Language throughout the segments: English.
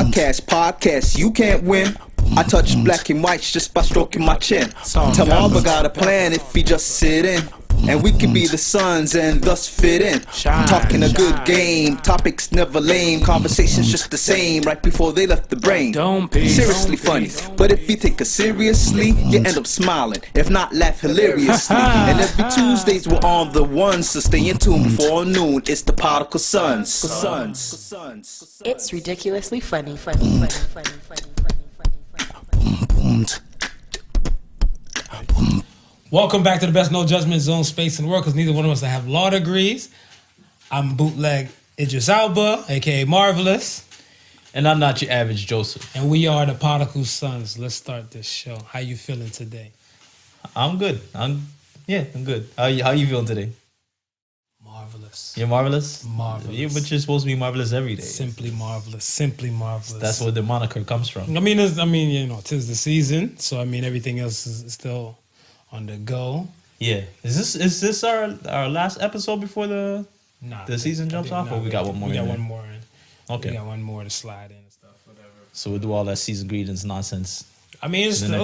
Podcast, you can't win. I touch black and whites just by stroking my chin. Tell Marva got a plan if he just sit in. And we can be the sons and thus fit in. Talking a good game, topics never lame. Conversations just the same right before they left the brain. Seriously funny, but if you take us seriously, you end up smiling. If not, laugh hilariously. And every Tuesdays we're on the ones, so stay in tune before noon. It's the Podical Sons. It's ridiculously funny. Welcome back to the best no judgment zone space in the world, because neither one of us have law degrees. I'm bootleg Idris Elba, aka Marvelous. And I'm not your average Joseph. And we are the Podical Sons. Let's start this show. How you feeling today? I'm good. I'm good. How you feeling today? Marvelous. You're marvelous? Marvelous. Yeah, but you're supposed to be marvelous every day. Simply marvelous. Simply marvelous. That's where the moniker comes from. I mean, tis the season, so I mean everything else is still on the go. Yeah. Is this our last episode before the season jumps off, or we got one more? We got one more in. Okay. We got one more to slide in and stuff, whatever. So we'll do all that season greetings nonsense. I mean, it's still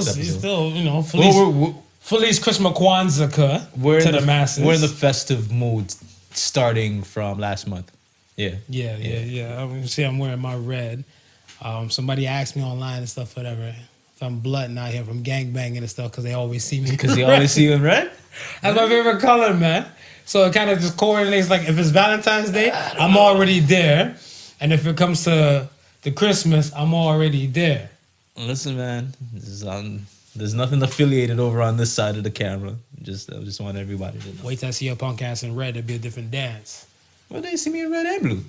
Feliz Christmas Kwanzaa to the masses. We're in the festive mood starting from last month. Yeah. I mean, see, I'm wearing my red. Somebody asked me online and stuff, whatever, if I'm blooding out here from gangbanging and stuff, because they always see me. Because they always see you in red? That's my favorite color, man. So it kind of just coordinates, like, if it's Valentine's Day, I'm already there. And if it comes to the Christmas, I'm already there. Listen, man, there's nothing affiliated over on this side of the camera. I just want everybody to know. Wait till I see your punk ass in red, it'll be a different dance. Well, they see me in red and blue.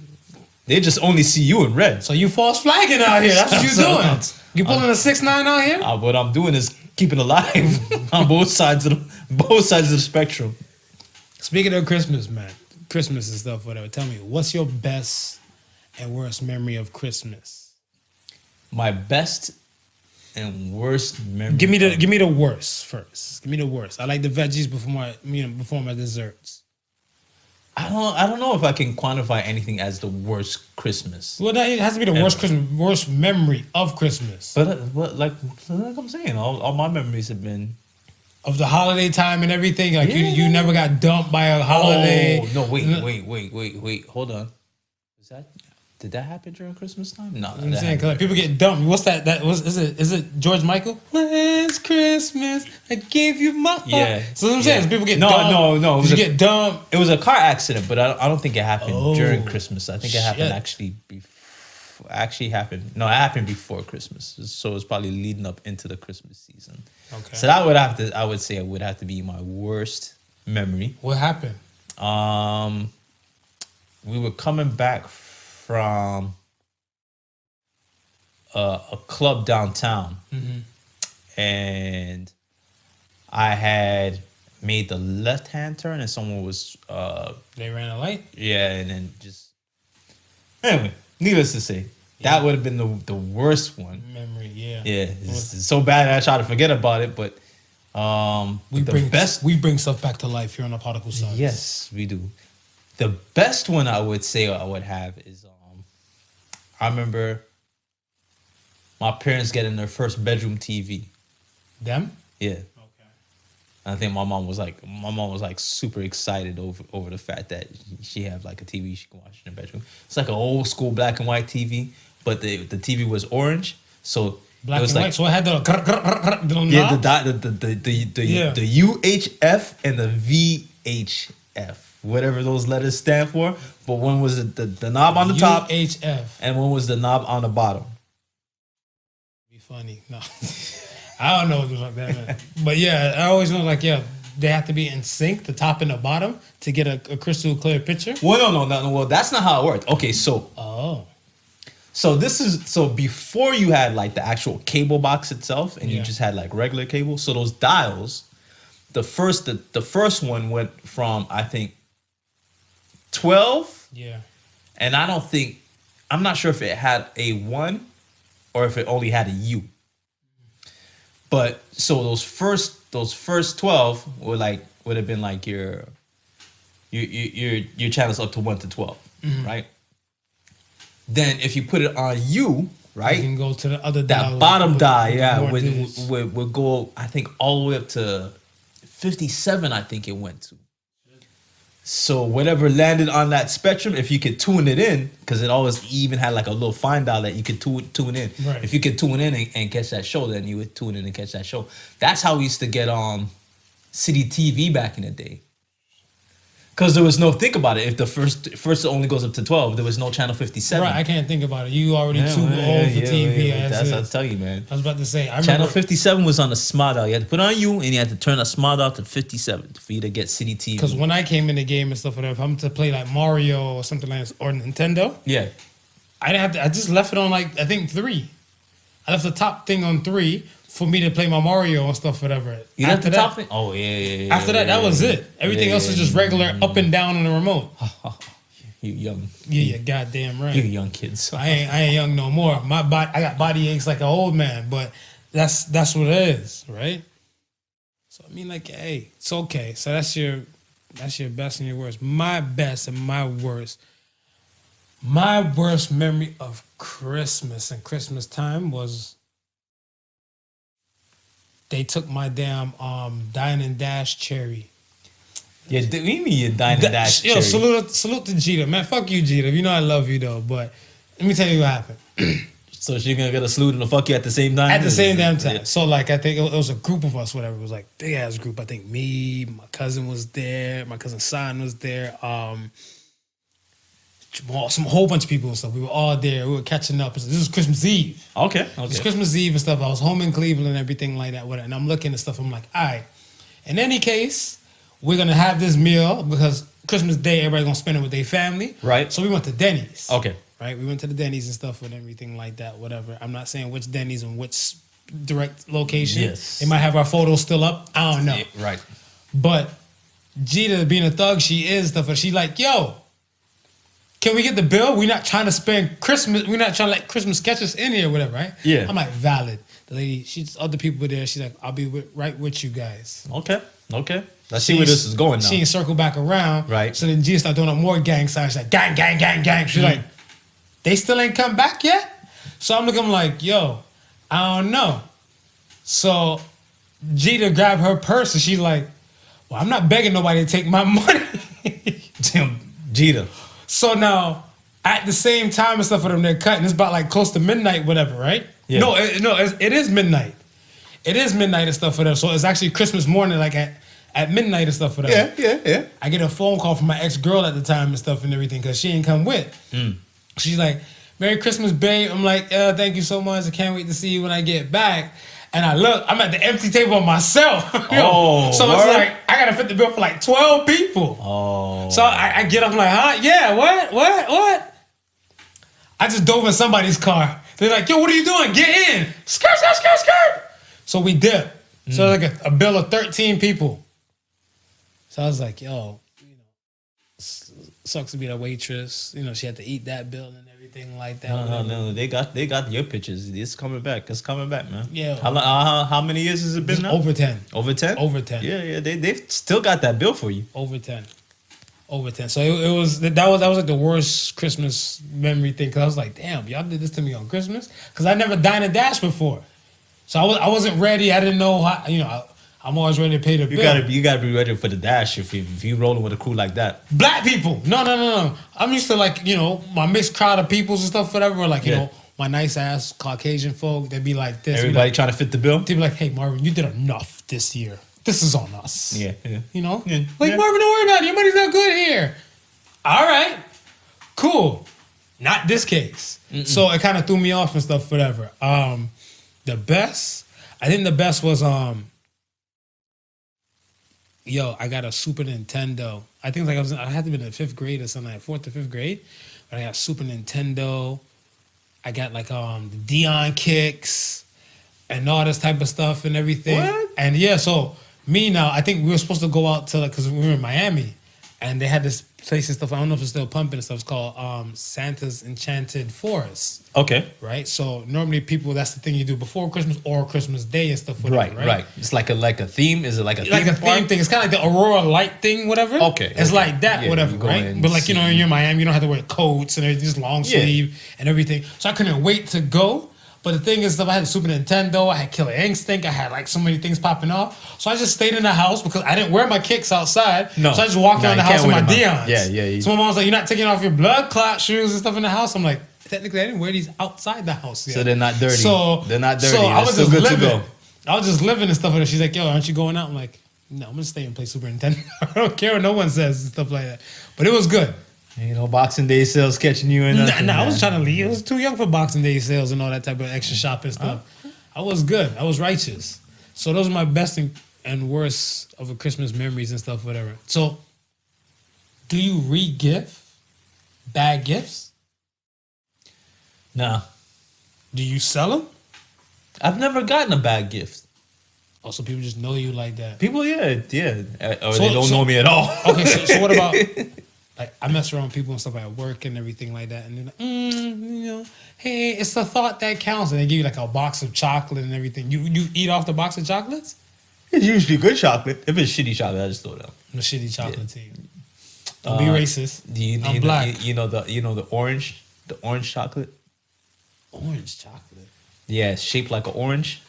They just only see you in red. So you false flagging out here. That's what you doing. You pulling a 6ix9ine out here? What I'm doing is keeping alive on both sides of the spectrum. Speaking of Christmas, man, Christmas and stuff, whatever. Tell me, what's your best and worst memory of Christmas? My best and worst memory. Give me the worst first. Give me the worst. I like the veggies before my desserts. I don't know if I can quantify anything as the worst Christmas. Well, it has to be the worst Christmas, worst memory of Christmas. But like I'm saying, all my memories have been of the holiday time and everything. Like you never got dumped by a holiday. Oh no! Wait! Hold on. Did that happen during Christmas time? No, I'm saying, because like, people get dumped. What's that? Is it George Michael? Last Christmas, I gave you my heart. Yeah. So what I'm saying is people get dumped. No. You get dumped. It was a car accident, but I don't think it happened during Christmas. I think it happened it happened before Christmas. So it was probably leading up into the Christmas season. Okay. So that would have to be my worst memory. What happened? We were coming back from a club downtown, and I had made the left-hand turn, and someone was they ran a light. Yeah, and then anyway, needless to say, that would have been the worst one. Memory, yeah. Yeah, it's so bad I try to forget about it, but we bring stuff back to life here on the Podical Sons. Yes, we do. The best one I would say I would have is I remember my parents getting their first bedroom TV. Them? Yeah. Okay. I think my mom was like super excited over the fact that she had like a TV she can watch in the bedroom. It's like an old school black and white TV, but the TV was orange, so black it was and white. So it had the the UHF and the VHF. Whatever those letters stand for, but one was the knob on the top, UHF, and one was the knob on the bottom. Be funny, no, I don't know what it was like that, man. But yeah, I always know they have to be in sync, the top and the bottom, to get a crystal clear picture. Well, no. Well, that's not how it worked. Okay, so so before you had like the actual cable box itself, and you just had like regular cable. So those dials, the first one went from I think 12. Yeah. And I'm not sure if it had a 1 or if it only had a U. But so those first 12 would have been like your channels up to 1 to 12, right? Then if you put it on U, right? You can go to the other That dial bottom with die, more dudes. would go, I think, all the way up to 57, I think it went to. So whatever landed on that spectrum, if you could tune it in, because it always even had like a little fine dial that you could tune in. Right. If you could tune in and catch that show, then you would tune in and catch that show. That's how we used to get on City TV back in the day. Because there was no, think about it, if the first only goes up to 12, there was no channel 57. Right, I can't think about it. You already too old for TV. That's what I'll tell you, man. I was about to say, I Channel remember 57 was on the smart dial. You had to put on you, and you had to turn the smart dial to 57 for you to get City TV. because when I came in the game and stuff, whatever, if I'm to play like Mario or something like that, or Nintendo, Yeah. I didn't have to. I just left it on like I think 3. I left the top thing on 3 for me to play my Mario and stuff, whatever. You left the top thing? Oh, yeah. After that, that was it. Everything else was just regular up and down on the remote. You young. Yeah, you're goddamn right. You young kids. I ain't young no more. My body, I got body aches like an old man, but that's what it is, right? So I mean, like, hey, it's okay. So that's your best and your worst. My best and my worst. My worst memory of Christmas and Christmas time was they took my damn Dine and Dash cherry. Yeah, what do you mean you Dine and Dash Yo, cherry? salute to Jeter. Man, fuck you, Jeter. You know I love you though, but let me tell you what happened. So she's gonna get a salute and a fuck you at the same time? At the same damn time. Yeah. So like I think it was a group of us, whatever. It was like big ass group. I think me, my cousin was there, my cousin San was there, some whole bunch of people and stuff. We were all there. We were catching up. This was Christmas Eve. Okay. It's Christmas Eve and stuff. I was home in Cleveland and everything like that. And I'm looking at stuff. I'm like, all right. In any case, we're gonna have this meal because Christmas Day, everybody's gonna spend it with their family. Right. So we went to Denny's. Okay. Right. We went to the Denny's and stuff and everything like that. Whatever. I'm not saying which Denny's and which direct location. Yes. They might have our photos still up. I don't know. Yeah, right. But Gita, being a thug, she is stuff. And she like, yo, can we get the bill? We're not trying to spend Christmas. We're not trying to let Christmas catch us in here or whatever, right? Yeah. I'm like, valid. The lady, other people were there. She's like, I'll be right with you guys. Okay. Let's see where this is going now. She ain't circle back around. Right. So then Gita started doing up more gang signs. She's like, gang, gang, gang, gang. She's like, they still ain't come back yet? So I'm looking like, yo, I don't know. So Gita grabbed her purse and she's like, well, I'm not begging nobody to take my money. Damn, Jeter. So now, at the same time and stuff for them, they're cutting. It's about like close to midnight, whatever, right? Yeah. No, it is midnight. It is midnight and stuff for them. So it's actually Christmas morning, like at midnight and stuff for them. Yeah. I get a phone call from my ex-girl at the time and stuff and everything because she ain't come with. She's like, Merry Christmas, babe. I'm like, thank you so much. I can't wait to see you when I get back. And I look, I'm at the empty table myself. Oh, so word? it's like, I got to fit the bill for like 12 people. Oh. So I get up, I'm like, huh? Yeah, what? I just dove in somebody's car. They're like, yo, what are you doing? Get in. Skirt. So we dip. So it's like a bill of 13 people. So I was like, yo, sucks to be a waitress. She had to eat that bill and everything like that. No. They got your pictures. It's coming back, man. Yeah. How many years has it been now? Over 10. Over 10? Over 10. Yeah. They've still got that bill for you. Over 10. So it was that was like the worst Christmas memory thing because I was like, damn, y'all did this to me on Christmas because I never dined and dashed before, so I wasn't ready. I didn't know how. I'm always ready to pay the bill. You gotta be ready for the dash if you rolling with a crew like that. Black people, no. I'm used to like my mixed crowd of peoples and stuff, whatever. Like my nice ass Caucasian folk. They'd be like this. Everybody trying to fit the bill. They'd be like, hey Marvin, you did enough this year. This is on us. Yeah. Like, Yeah. Marvin, don't worry about it. Your money's not good here. All right. Cool. Not this case. So it kind of threw me off and stuff, whatever. I think the best was, I got a Super Nintendo. I think like I had to be in the 5th grade or something, like 4th to 5th grade. But I got Super Nintendo. I got like the Dion kicks and all this type of stuff and everything. What? And so me now, I think we were supposed to go out to because we were in Miami, and they had this place and stuff. I don't know if it's still pumping and stuff. It's called Santa's Enchanted Forest. Okay. Right. So normally that's the thing you do before Christmas or Christmas Day and stuff. Whatever, Right. It's like a theme. Is it like a theme? Like a theme thing. It's kind of like the Aurora Light thing, whatever. Okay. It's like that, Yeah, whatever, you go right? in But like and you're in Miami, you don't have to wear coats and everything, just long sleeve and everything. So I couldn't wait to go. But the thing is, I had a Super Nintendo, I had Killer Instinct, I had like so many things popping off. So I just stayed in the house because I didn't wear my kicks outside. No. So I just walked around the you house can't in my wear them out. Dion's. Yeah. So my mom was like, "You're not taking off your blood clot shoes and stuff in the house." I'm like, technically, I didn't wear these outside the house yet. So they're not dirty. So they're not dirty. So I was still just good living. to go. I was just living and stuff with her. She's like, "Yo, aren't you going out?" I'm like, "No, I'm gonna stay and play Super Nintendo. I don't care what no one says and stuff like that." But it was good. You know, Boxing Day sales catching you in. Nah, I was trying to leave. I was too young for Boxing Day sales and all that type of extra shopping stuff. I was good. I was righteous. So those are my best and worst of a Christmas memories and stuff, whatever. So, do you re-gift bad gifts? Nah. Do you sell them? I've never gotten a bad gift. Also, people just know you like that. People, yeah. Or So- they don't know me at all. Okay, so what about, like, I mess around with people and stuff at work and everything like that, and they're like, you know, hey, it's the thought that counts, and they give you like a box of chocolate and everything. You eat off the box of chocolates? It's usually good chocolate. If it's shitty chocolate, I just throw it out. I'm a shitty chocolate team. Don't be racist. I'm black. You know the orange chocolate? Orange chocolate. Yeah, it's shaped like an orange.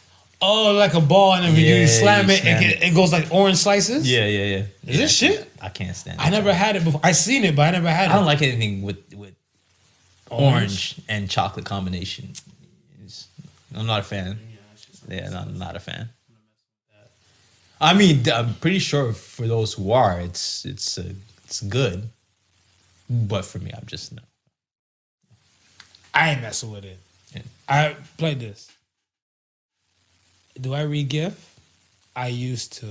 Oh, like a ball, and then when Yeah, you slam you it, slam it goes like orange slices? Yeah. Is this shit? I can't stand it. I never had it before. I seen it, but I never had it. I don't like anything with orange and chocolate combination. I'm not a fan. Yeah, I'm not a fan. I mean, I'm pretty sure for those who are, it's good. But for me, I'm just no. I ain't messing with it. Yeah. I played this. Do I re-gift? I used to.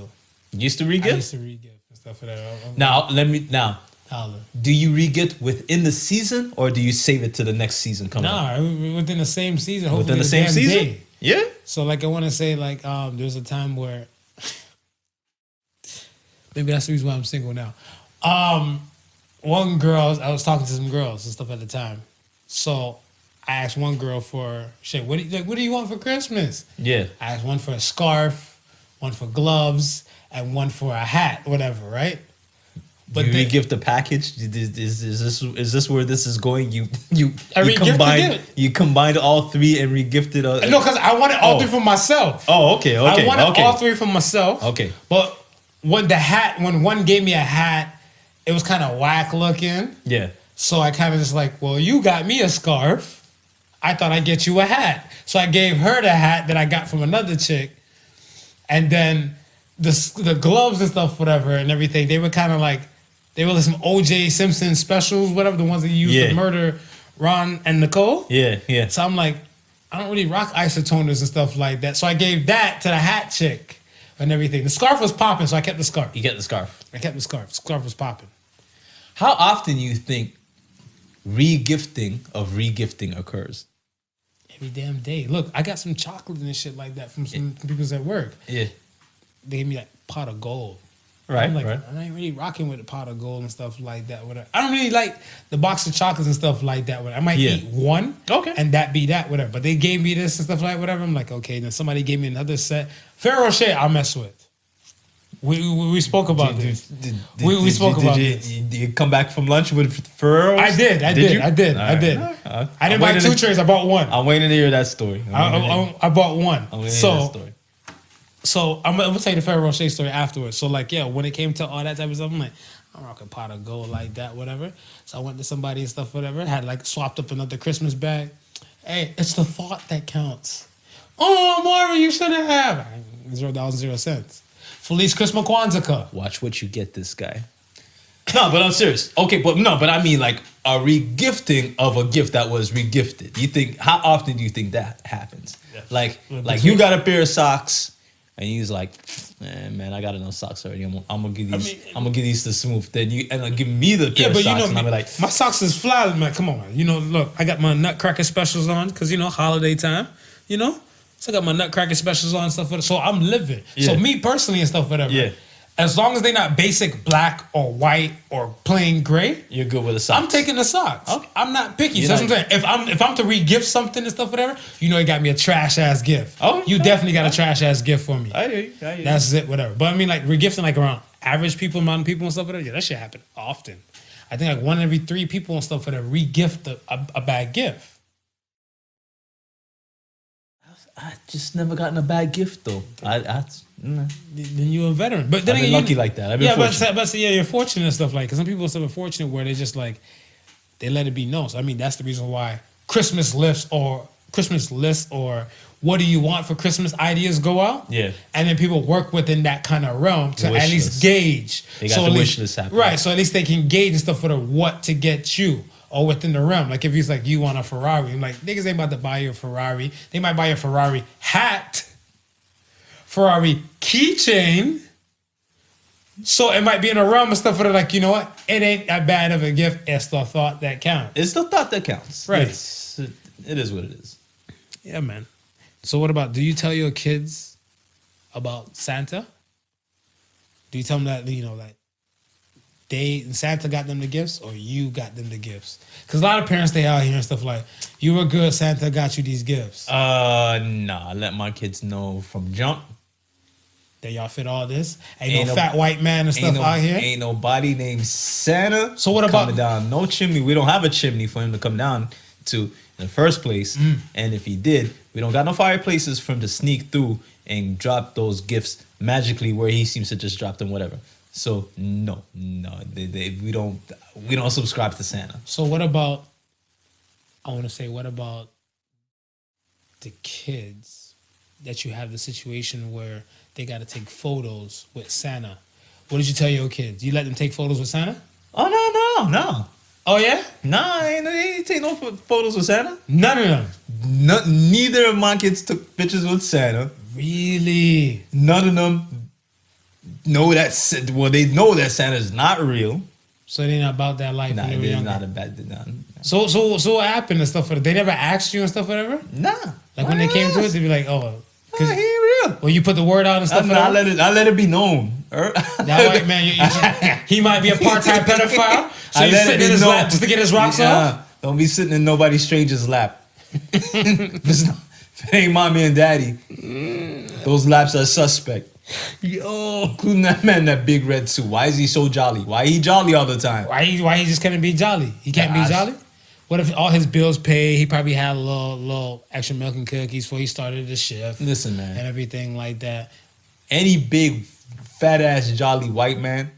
You used to I re-gift? used to re-gift and stuff like that. Now, Holla. do you re-gift within the season or do you save it to the next season coming up? Nah, within the same season. Hopefully Within the same damn season? day. Yeah? So like I want to say like there's a time where maybe that's the reason why I'm single now. One girl, I was talking to some girls and stuff at the time. So I asked one girl for shit. What do you want for Christmas? Yeah. I asked one for a scarf, one for gloves, and one for a hat, whatever, right? But you re-gift the package? Is this where this is going? You combined all three and re-gifted no, because I wanted all three for myself. Oh, okay. I wanted all three for myself. Okay. But when one gave me a hat, it was kind of whack looking. Yeah. So I kind of just like, well, you got me a scarf. I thought I'd get you a hat. So I gave her the hat that I got from another chick. And then the gloves and stuff, whatever, and everything, they were kind of like, they were like some O.J. Simpson specials, whatever, the ones that you used to murder Ron and Nicole. Yeah. So I'm like, I don't really rock isotoners and stuff like that. So I gave that to the hat chick and everything. The scarf was popping, so I kept the scarf. You get the scarf. I kept the scarf. The scarf was popping. How often do you think re-gifting occurs? Every damn day. Look, I got some chocolate and shit like that from some people at work. Yeah. They gave me that pot of gold. Right, I'm like, right. I ain't really rocking with the pot of gold and stuff like that. Whatever. I don't really like the box of chocolates and stuff like that. Whatever. I might eat one, and that be that, whatever. But they gave me this and stuff like whatever. I'm like, okay. Then somebody gave me another set. Ferrero Rocher, I'll mess with. We spoke about this. We spoke about this. Did you come back from lunch with Ferrero? I did. I did. I didn't buy 2 trays. I bought one. I'm waiting to hear that story. I bought one. I'm waiting to hear that story. So I'm gonna tell you the Ferrero Rocher story afterwards. So like, yeah, when it came to all that type of stuff, I'm like, I'm rocking pot of gold like that, whatever. So I went to somebody and stuff, whatever. Had like swapped up another Christmas bag. Hey, it's the thought that counts. Oh, Marvin, you shouldn't have $0.00. Feliz Christmas Kwanzaa. Watch what you get, this guy. No, but I'm serious. Okay, but I mean like a re-gifting of a gift that was re-gifted. How often do you think that happens? Yeah. Like you got a pair of socks. And he's like, man, I got enough socks already. I'm gonna give these to Smooth. Then you end up giving me the pair of socks, and I'm like, my socks is fly, man. Come on, look, I got my Nutcracker specials on because holiday time, So I got my Nutcracker specials on and stuff. So I'm living. Yeah. So me personally and stuff, whatever. Yeah. As long as they're not basic black or white or plain gray, you're good with the socks. I'm taking the socks. Okay. I'm not picky. So that's what I'm saying. If I'm to re-gift something and stuff, whatever, you got me a trash ass gift. Oh, you definitely got a trash ass gift for me. I hear you. That's it, whatever. But I mean, like re-gifting like around average people, amount of people and stuff, whatever. Yeah, that shit happen often. I think like 1 in every 3 people and stuff, whatever, re-gift a bad gift. I just never gotten a bad gift though. Then you're a veteran. But then I've been lucky like that. I've been fortunate. but you're fortunate and stuff like. Because some people are so fortunate where they just like they let it be known. So I mean, that's the reason why Christmas lists or what do you want for Christmas ideas go out. Yeah. And then people work within that kind of realm to at least gauge. They got the wish list happening. Right. So at least they can gauge and stuff for what to get you. Or within the realm. Like if he's like, you want a Ferrari. I'm like, niggas ain't about to buy you a Ferrari. They might buy you a Ferrari hat, Ferrari keychain. So it might be in a realm of stuff where they're like, you know what? It ain't that bad of a gift. It's the thought that counts. It's the thought that counts. Right. It is what it is. Yeah, man. So what about, do you tell your kids about Santa? Do you tell them that, you know, like, Santa got them the gifts or you got them the gifts? Because a lot of parents, they out here and stuff like, you were good, Santa got you these gifts. Nah, I let my kids know from jump. That y'all fit all this? Ain't no fat white man and stuff out here? Ain't nobody named Santa. So what about coming down no chimney? We don't have a chimney for him to come down to in the first place. And if he did, we don't got no fireplaces for him to sneak through and drop those gifts magically where he seems to just drop them, whatever. So no, we don't subscribe to Santa. So what about what about the kids that you have the situation where they got to take photos with Santa? What did you tell your kids? You let them take photos with Santa? Oh no. Oh yeah? Nah, ain't take no photos with Santa. None of them. Neither of my kids took pictures with Santa. Really? None of them know that. Well, they know that Santa's not real. So they're not about that life. Nah, when they were they're younger. not a bad. Nah. So what happened and stuff? They never asked you and stuff, whatever. Nah. Like when they came to it, they'd be like, "Oh, he ain't real." Well, you put the word out and stuff. I let it be known. That white man, he might be a part-time pedophile. So you sitting in his lap just to get his rocks off. Don't be sitting in nobody stranger's lap. If it ain't mommy and daddy, those laps are suspect. Yo, including that man in that big red suit. Why is he so jolly? Why he jolly all the time? Why he just couldn't be jolly? He can't be jolly? What if all his bills paid? He probably had a little extra milk and cookies before he started the shift. Listen, man. And everything like that. Any big, fat-ass, jolly white man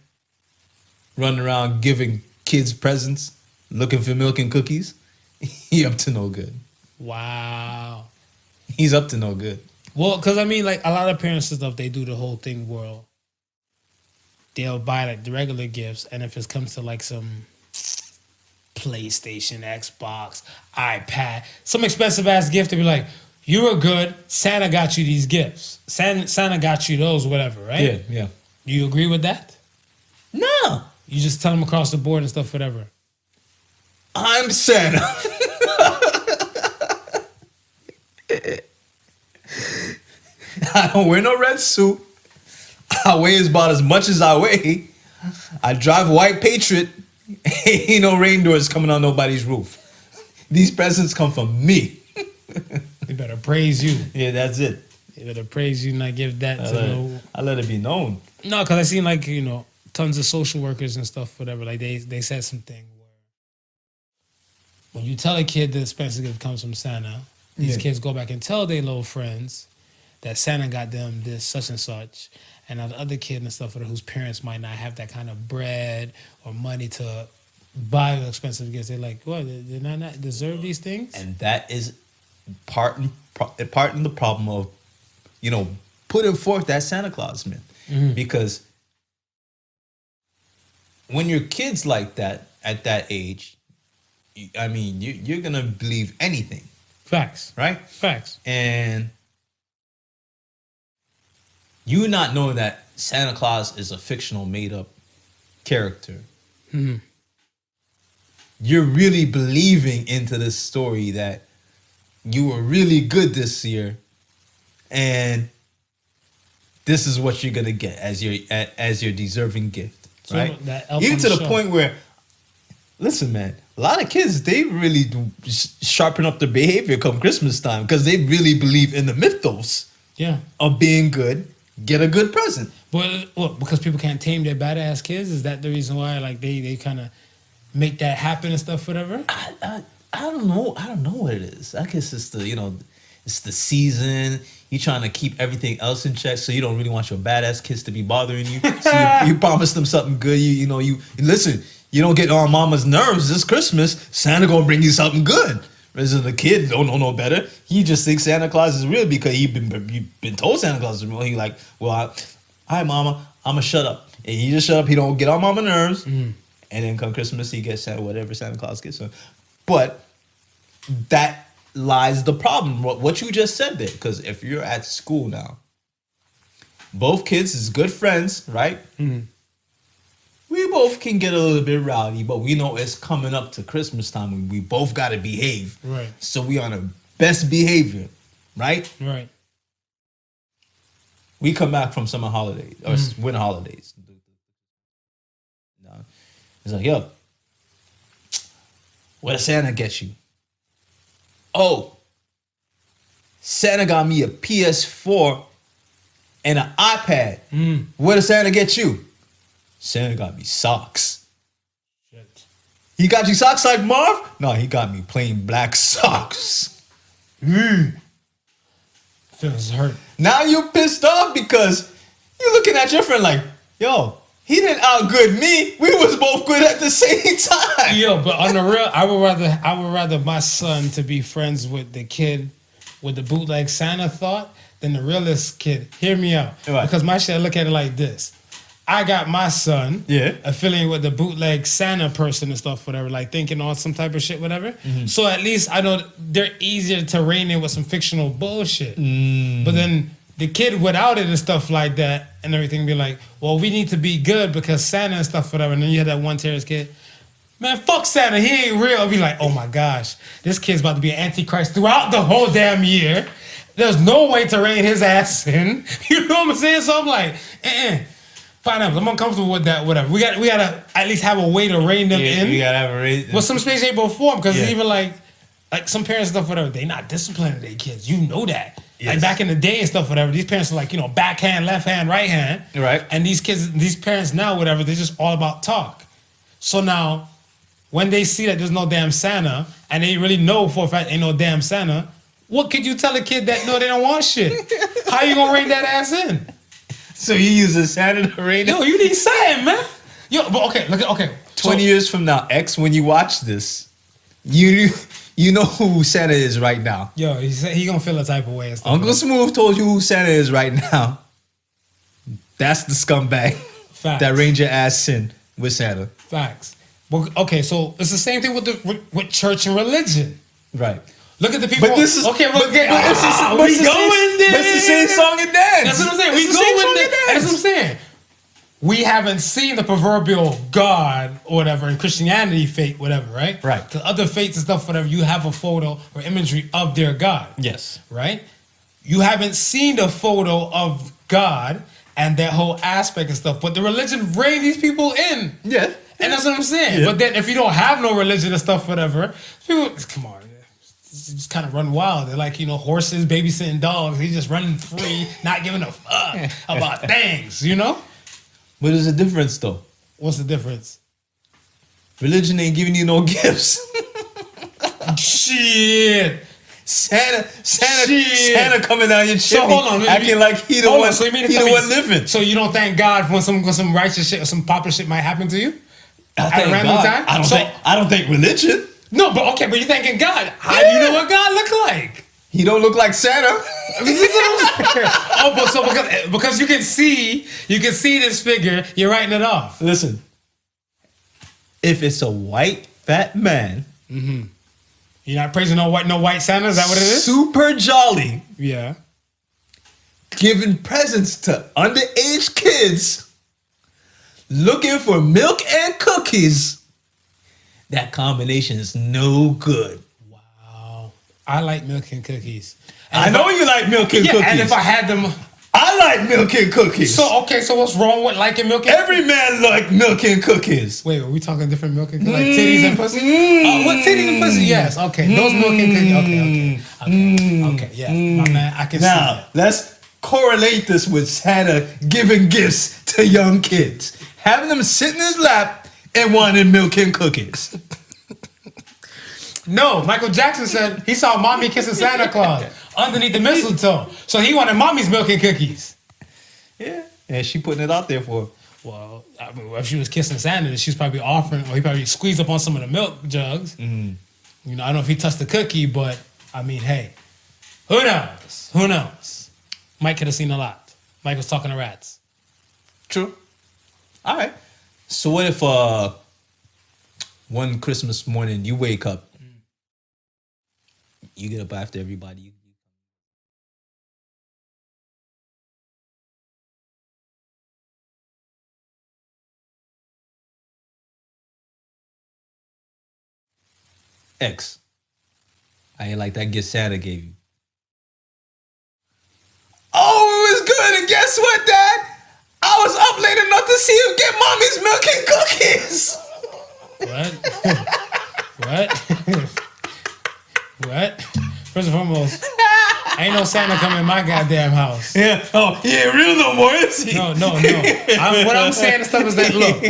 running around giving kids presents, looking for milk and cookies, he up to no good. Wow. He's up to no good. Well, because I mean, like, a lot of parents and stuff, they do the whole thing where they'll buy, like, the regular gifts, and if it comes to, like, some PlayStation, Xbox, iPad, some expensive-ass gift, they'll be like, you were good, Santa got you these gifts. Santa got you those, whatever, right? Yeah. Do you agree with that? No. You just tell them across the board and stuff, whatever. I'm Santa. I don't wear no red suit. I weigh about as much as I weigh. I drive a white Patriot. Ain't no reindeers coming on nobody's roof. These presents come from me. They better praise you. Yeah, that's it. They better praise you, not give that I let it be known. No, because I seen, like, you know, tons of social workers and stuff, whatever. Like, they said something where when you tell a kid the expensive gift comes from Santa, these kids go back and tell their little friends that Santa got them this such and such, and now the other kid and stuff whose parents might not have that kind of bread or money to buy the expensive gifts. They're like, what? Did I not deserve these things? And that is part in the problem of, you know, putting forth that Santa Claus myth. Mm-hmm. Because when your kid's like that at that age, I mean, you're gonna believe anything. Facts. Right? Facts. And you not knowing that Santa Claus is a fictional, made-up character. Mm-hmm. You're really believing into this story that you were really good this year, and this is what you're gonna get as your deserving gift, so right? Even to the point where, listen, man, a lot of kids, they really do sharpen up their behavior come Christmas time because they really believe in the mythos of being good. Get a good present. But because people can't tame their badass kids? Is that the reason why, like, they kind of make that happen and stuff, whatever? I don't know. I don't know what it is. I guess it's the, you know, it's the season. You trying to keep everything else in check, so you don't really want your badass kids to be bothering you. So you promise them something good. You listen. You don't get on mama's nerves this Christmas. Santa gonna bring you something good. Whereas the kid don't know no better. He just thinks Santa Claus is real because you've been told Santa Claus is real. He like, well, hi mama, I'ma shut up. And he just shut up. He don't get on mama's nerves. And then come Christmas, he gets Santa, whatever Santa Claus gets him. But that lies the problem. What you just said there. Because if you're at school now, both kids is good friends, right? We both can get a little bit rowdy, but we know it's coming up to Christmas time and we both got to behave. Right. So we on our best behavior, right? Right. We come back from summer holidays or winter holidays. It's like, yo, what did Santa get you? Oh, Santa got me a PS4 and an iPad. What did Santa get you? Santa got me socks. Shit. He got you socks like Marv? No, he got me plain black socks. Feels hurt. Now you pissed off because you're looking at your friend like, yo, he didn't outgood me. We was both good at the same time. Yo, but on the real, I would rather my son to be friends with the kid with the bootleg Santa thought than the realist kid. Hear me out. Right. Because my shit, I look at it like this. I got my son affiliated with the bootleg Santa person and stuff, whatever, like thinking on some type of shit, whatever. So at least I know they're easier to rein in with some fictional bullshit. But then the kid without it and stuff like that and everything be like, well, we need to be good because Santa and stuff, whatever. And then you had that one terrorist kid. Man, fuck Santa, he ain't real. I'll be like, oh my gosh, this kid's about to be an antichrist throughout the whole damn year. There's no way to rein his ass in. You know what I'm saying? So I'm like, pineapples. I'm uncomfortable with that. Whatever. We gotta at least have a way to rein them in. You gotta have a rein. With some space able form, because even like some parents and stuff, whatever, they not disciplining their kids. You know that. Yes. Like back in the day and stuff, whatever. These parents are like, backhand, left hand, right hand. Right. And these parents now, whatever, they're just all about talk. So now, when they see that there's no damn Santa, and they really know for a fact ain't no damn Santa, what could you tell a kid that no, they don't want shit? How you gonna rein that ass in? So you use a Santa to rein it? Yo, you need something, man. Yo, but okay. 20 years from now, X, when you watch this, you know who Santa is right now. Yo, he gonna feel a type of way and stuff. Uncle Smooth told you who Santa is right now. That's the scumbag that reined your ass in with Santa. Facts. Well, okay, so it's the same thing with church and religion. Right. Look at the people. But this is okay. but it's the same song and dance. That's what I'm saying. We go with it. That's what I'm saying. We haven't seen the proverbial God or whatever in Christianity faith, whatever, right? Right. Because other faiths and stuff, whatever, you have a photo or imagery of their God. Yes. Right? You haven't seen the photo of God and that whole aspect and stuff, but the religion reined these people in. Yeah. And that's what I'm saying. Yeah. But then if you don't have no religion and stuff, whatever, people, come on. Just kind of run wild. They're like, horses babysitting dogs. He's just running free, not giving a fuck about things, But there's a difference, though. What's the difference? Religion ain't giving you no gifts. Shit. Santa coming down your chimney, So hold on, acting like he the one living. So you don't thank God when some righteous shit or some popular shit might happen to you? At a random time? I don't think religion. No, but okay, but you're thanking God. How do you know what God look like? He don't look like Santa. Oh, but so because you can see this figure, you're writing it off. Listen, if it's a white fat man, you're not praising no white Santa. Is that what it is? Super jolly, Yeah. giving presents to underage kids, looking for milk and cookies. That combination is no good. Wow. I like milk and cookies. And I know you like milk and cookies. And if I had them, I like milk and cookies. So what's wrong with liking milk and Every man like milk and cookies. Wait, are we talking different milk and cookies? Like titties and pussy? What titties and pussy? Yes, okay. Those milk and cookies. Okay, yeah. My man, I can see that. Now, let's correlate this with Santa giving gifts to young kids. Having them sit in his lap and wanting milk and cookies. No, Michael Jackson said he saw mommy kissing Santa Claus. underneath the mistletoe. So he wanted mommy's milk and cookies. Yeah, and she putting it out there for him. Well, I mean, if she was kissing Santa, she was probably offering, or he probably squeezed up on some of the milk jugs. Mm. You know, I don't know if he touched the cookie, but I mean, hey, who knows? Who knows? Mike could have seen a lot. Mike was talking to rats. True. All right. So what if one Christmas morning you wake up, you get up after everybody. X. I ain't like that gift Santa gave you. Oh, it was good. And guess what, Dad? I was up late enough to see him get mommy's milk and cookies. What? What? First and foremost, ain't no Santa coming in my goddamn house. Yeah. Oh, he ain't real no more, is he? No. What I'm saying and stuff is that, look,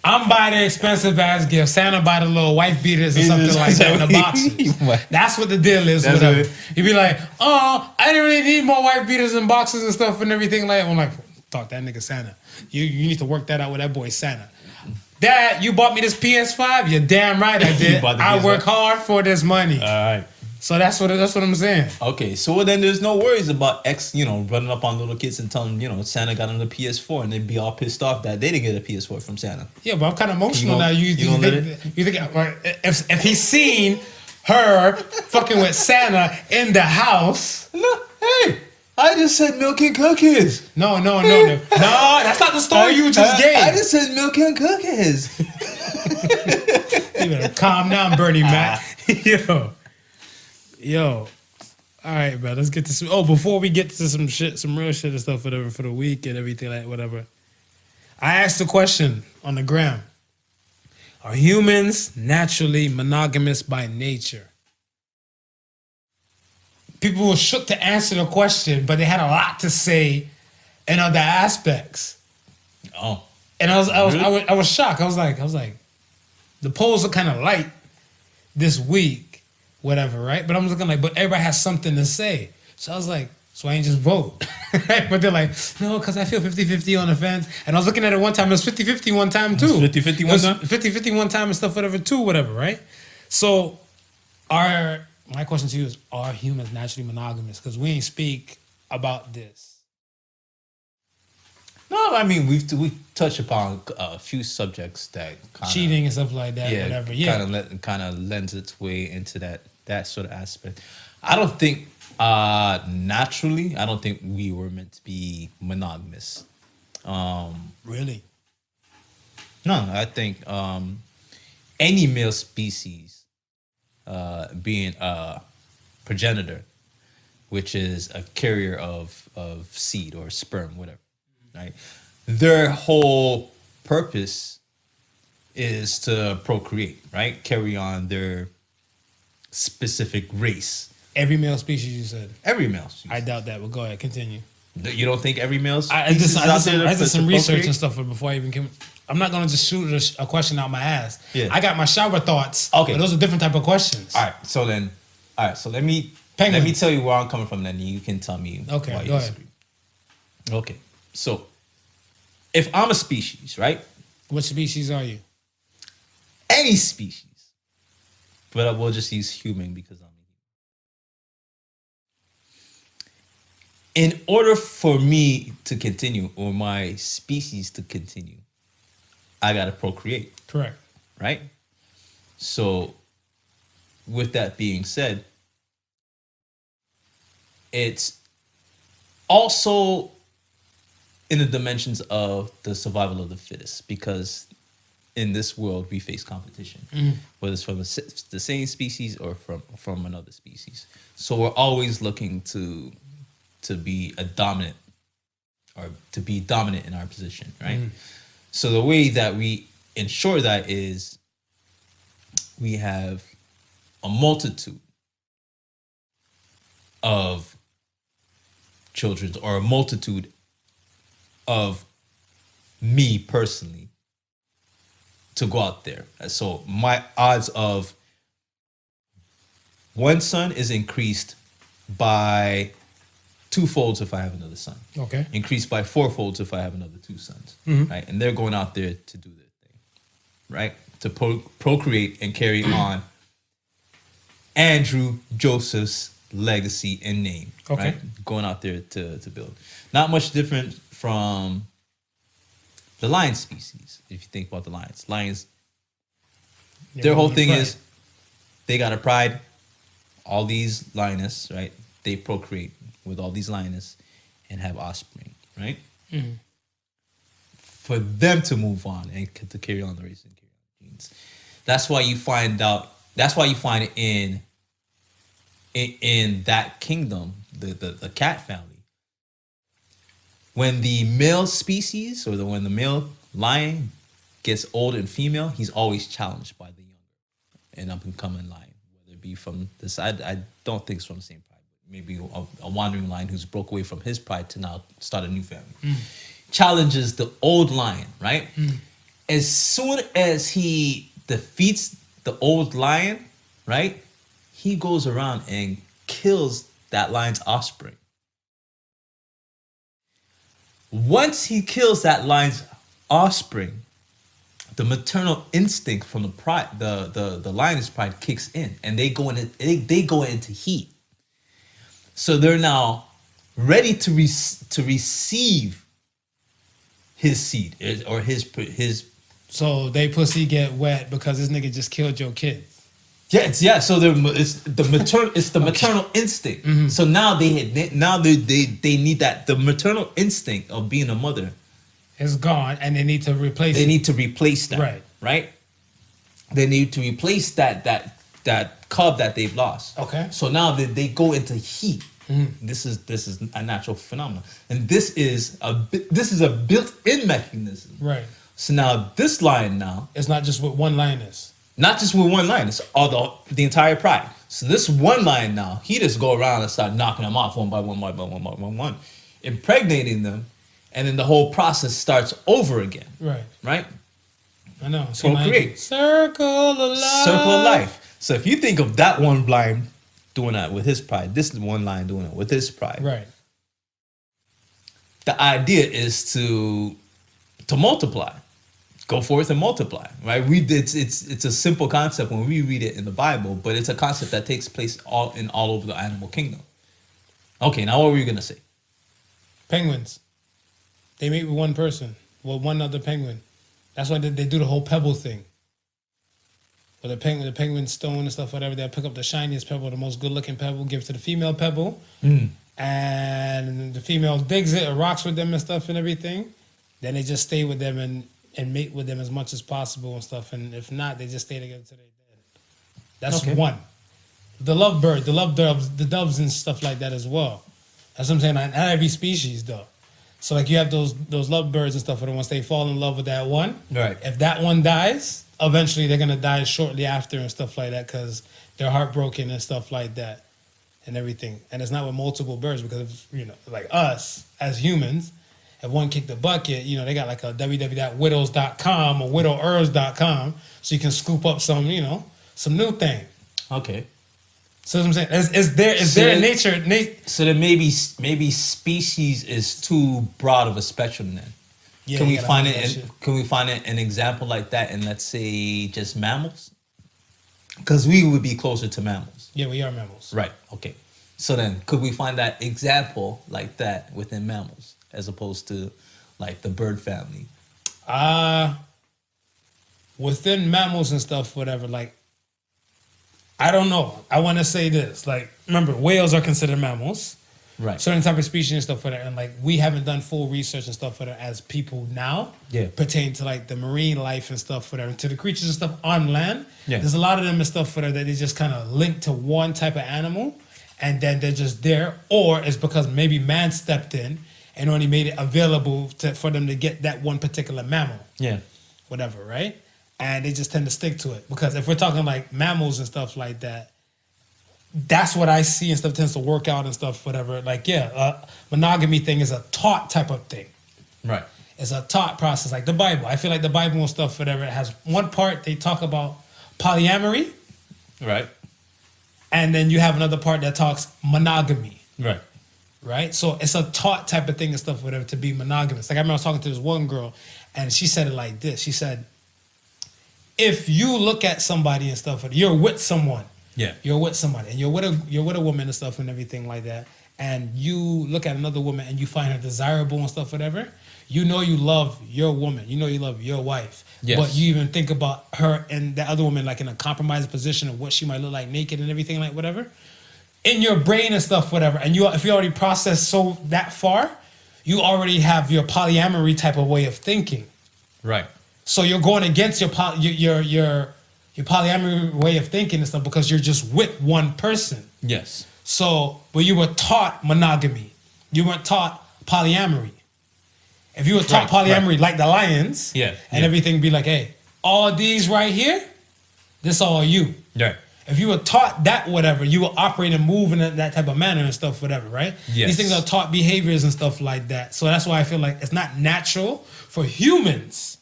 I'm buying the expensive ass gift. Santa buy the little wife beaters or something like that in the boxes. That's what the deal is with him. He'd be like, oh, I didn't really need more wife beaters and boxes and stuff and everything like that. I'm like, talk that nigga Santa. You need to work that out with that boy Santa. Dad, you bought me this PS5? You're damn right I did. I work hard for this money. All right. So that's what I'm saying. Okay, so then there's no worries about X, running up on little kids and telling them, Santa got them the PS4 and they'd be all pissed off that they didn't get a PS4 from Santa. Yeah, but I'm kind of emotional now. You think if he's seen her fucking with Santa in the house? No, hey, I just said milk and cookies. No. No, that's not the story you just gave. I just said milk and cookies. You better calm down, Bernie Mac. Yo. All right, bro. Let's get to some. Oh, before we get to some shit, some real shit and stuff, whatever, for the week and everything like whatever. I asked the question on the gram: are humans naturally monogamous by nature? People were shook to answer the question, but they had a lot to say in other aspects. Oh, and I was shocked. I was like, the polls are kind of light this week. Whatever, right? But I'm looking like, but everybody has something to say. So I was like, so I ain't just vote. Right? But they're like, no, because I feel 50-50 on the fence. And I was looking at it one time, it was 50-50 one time too. 50-50 one time? 50-50 one time and stuff, whatever, too, whatever, right? So my question to you is, are humans naturally monogamous? Because we ain't speak about this. No, I mean, we touched upon a few subjects that kind of cheating and stuff like that, whatever. Yeah, kind of lends its way into that sort of aspect. I don't think naturally, I don't think we were meant to be monogamous. Really? No, I think any male species being a progenitor, which is a carrier of seed or sperm, whatever. Right, their whole purpose is to procreate, right? Carry on their specific race. Every male species, you said. Every male species. I doubt that, but go ahead, continue. You don't think every male species I did some research and stuff before I even came. I'm not gonna just shoot a question out my ass. Yeah. I got my shower thoughts. Okay, but those are different type of questions. All right, so let me tell you where I'm coming from. Then you can tell me. Okay, why go you ahead. disagree. Okay. So, if I'm a species, right? What species are you? Any species. But we'll just use human because I'm a human. In order for me to continue or my species to continue, I got to procreate. Correct. Right? So, with that being said, it's also in the dimensions of the survival of the fittest, because in this world we face competition, whether it's from the same species or from another species. So we're always looking to be a dominant, or to be dominant in our position, right? So the way that we ensure that is we have a multitude of children, or a multitude of me personally to go out there. So my odds of one son is increased by 2 folds if I have another son. Okay. Increase by 4 folds if I have another 2 sons. Right? And they're going out there to do their thing. Right? To procreate and carry on Andrew Joseph's legacy and name. Okay. Right? Going out there to build. Not much different from the lion species, if you think about the lions. Lions, their whole thing is they got a pride. All these lioness, right? They procreate with all these lioness and have offspring, right? For them to move on and to carry on the race and carry on the genes. That's why you find in that kingdom, the cat family, when the male species or when the male lion gets old and female, he's always challenged by the younger and up and coming lion, whether it be from the side. I don't think it's from the same pride, but maybe a wandering lion who's broke away from his pride to now start a new family. Challenges the old lion, right? As soon as he defeats the old lion, right, he goes around and kills that lion's offspring. Once he kills that lion's offspring, the maternal instinct from the pride, the lion's pride kicks in, and they go into heat. So they're now ready to receive his seed or his. So they pussy get wet because this nigga just killed your kid. Yeah. So it's the maternal instinct. So now they need that, the maternal instinct of being a mother. It's gone, and they need to replace. They need to replace that. Right. They need to replace that cub that they've lost. Okay. So now they go into heat. This is a natural phenomenon, and this is a built-in mechanism. Right. So now this lion now, it's not just with one lioness. Not just with one lion, it's all the entire pride. So this one lion now, he just go around and start knocking them off one by one, impregnating them, and then the whole process starts over again. Right? I know. Procreate. Like, circle of life. So if you think of that one lion doing that with his pride, this is one lion doing it with his pride. Right. The idea is to multiply. Go forth and multiply, right? It's a simple concept when we read it in the Bible, but it's a concept that takes place all over the animal kingdom. Okay, now what were you gonna say? Penguins. They mate with one person, well, one other penguin. That's why they do the whole pebble thing. With the penguin stone and stuff, whatever, they'll pick up the shiniest pebble, the most good-looking pebble, give it to the female pebble, and the female digs it or rocks with them and stuff and everything. Then they just stay with them and mate with them as much as possible and stuff. And if not, they just stay together till they're dead. That's one. The lovebird, the doves and stuff like that as well. That's what I'm saying. Not every species though. So like you have those lovebirds and stuff, and once they fall in love with that one, right? If that one dies, eventually they're gonna die shortly after and stuff like that because they're heartbroken and stuff like that and everything. And it's not with multiple birds because like us as humans. If one kicked the bucket, they got like a www.widows.com or widowers.com, so you can scoop up some new thing. Okay. So what I'm saying is there in nature. So then maybe species is too broad of a spectrum then. Yeah, Can we find an example like that in, let's say, just mammals? Because we would be closer to mammals. Yeah, we are mammals. Right. Okay. So then, could we find that example like that within mammals? As opposed to like the bird family? Within mammals and stuff, whatever, like, I don't know. I want to say this. Like, remember, whales are considered mammals. Right. Certain type of species and stuff, whatever. And like, we haven't done full research and stuff, whatever, as people now. Yeah. Pertain to like the marine life and stuff, whatever. To the creatures and stuff on land. Yeah. There's a lot of them and stuff, whatever, that they just kind of link to one type of animal. And then they're just there. Or it's because maybe man stepped in and only made it available for them to get that one particular mammal. Yeah. Whatever, right? And they just tend to stick to it. Because if we're talking like mammals and stuff like that, that's what I see and stuff tends to work out and stuff, whatever. Like, monogamy thing is a taught type of thing. Right. It's a taught process, like the Bible. I feel like the Bible and stuff, whatever, it has one part they talk about polyamory. Right. and then you have another part that talks monogamy. Right. Right? So it's a taught type of thing and stuff, whatever, to be monogamous. Like I remember I was talking to this one girl, and she said it like this. She said, if you look at somebody and stuff, you're with someone. Yeah. You're with somebody, and you're with a woman and stuff and everything like that, and you look at another woman and you find her desirable and stuff, whatever, you know you love your woman. You know you love your wife. Yes. But you even think about her and the other woman like in a compromised position of what she might look like naked and everything like whatever. In your brain and stuff, whatever, and if you already processed so that far, you already have your polyamory type of way of thinking. Right. So you're going against your polyamory way of thinking and stuff because you're just with one person. Yes. So, but you were taught monogamy. You weren't taught polyamory. If you were taught polyamory like the lions, and everything be like, hey, all these right here, this all you. Right. If you were taught that, whatever, you will operate and move in that type of manner and stuff, whatever, right? Yes. These things are taught behaviors and stuff like that. So that's why I feel like it's not natural for humans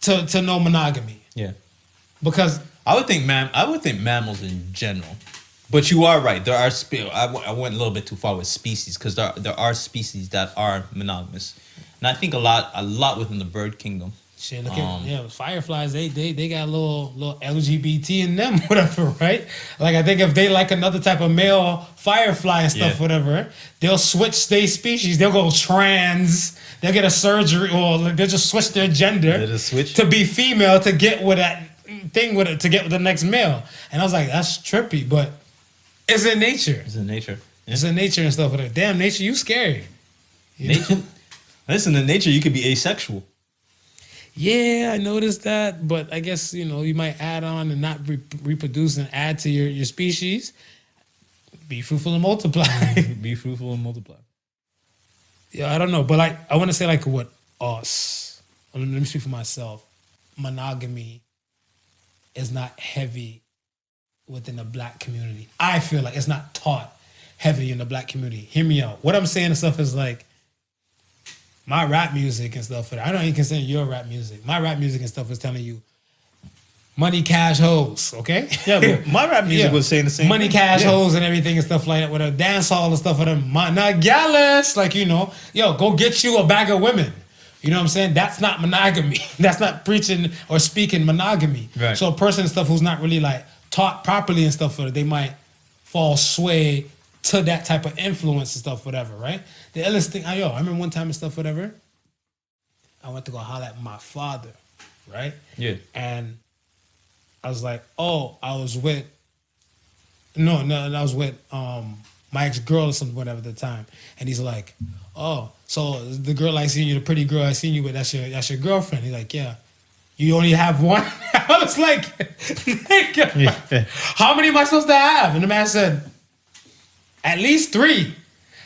to know monogamy. Yeah. Because I would think mammals in general. But you are right. There are I went a little bit too far with species because there are species that are monogamous, and I think a lot within the bird kingdom. shit, look at fireflies. They got a little LGBT in them, whatever, right? Like I think if they like another type of male firefly and stuff, whatever, they'll switch their species. They'll go trans. They'll get a surgery, or they'll just switch their gender to be female to get with that thing with it to get with the next male. And I was like, that's trippy, but. It's in nature. It's in nature. Yeah. It's in nature and stuff. Like, damn, nature, you scary. Nature? Listen, in nature, you could be asexual. Yeah, I noticed that. But I guess, you might add on and not reproduce and add to your species. Be fruitful and multiply. Be fruitful and multiply. Yeah, I don't know. But I want to say what us. Let me speak for myself. Monogamy is not heavy within the black community. I feel like it's not taught heavy in the black community. Hear me out. What I'm saying and stuff is like my rap music and stuff. I don't even consider your rap music. My rap music and stuff is telling you money, cash, hoes. Okay. Yeah, but my rap music was saying the same. Money, cash, hoes, and everything and stuff like that. With a dance hall and stuff with them. Not gallus. Go get you a bag of women. You know what I'm saying? That's not monogamy. That's not preaching or speaking monogamy. Right. So a person and stuff who's not really taught properly and stuff, they might fall sway to that type of influence and stuff, whatever, right? The illest thing, I remember one time and stuff, whatever, I went to go holler at my father, right? Yeah. And I was like, I was with my ex-girl or something, whatever, at the time. And he's like, so the girl I seen you, the pretty girl I seen you with, that's your girlfriend. He's like, yeah. You only have one? I was like, how many am I supposed to have? And the man said, at least 3.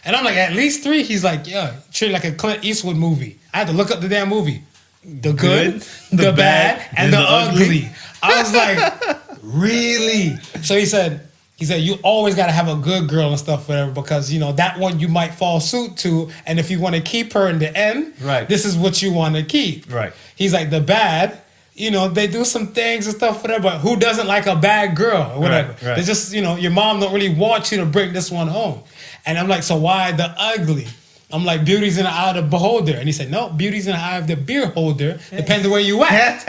And I'm like, at least 3? He's like, yeah, treat it like a Clint Eastwood movie. I had to look up the damn movie. The good, the bad, and the ugly. I was like, really? So he said, you always got to have a good girl and stuff, whatever, because, that one you might fall suit to. And if you want to keep her in the end, this is what you want to keep. Right. He's like, the bad, they do some things and stuff, whatever, but who doesn't like a bad girl or whatever? Right. They just, your mom don't really want you to bring this one home. And I'm like, so why the ugly? I'm like, beauty's in the eye of the beholder. And he said, no, beauty's in the eye of the beer holder, depending where you at.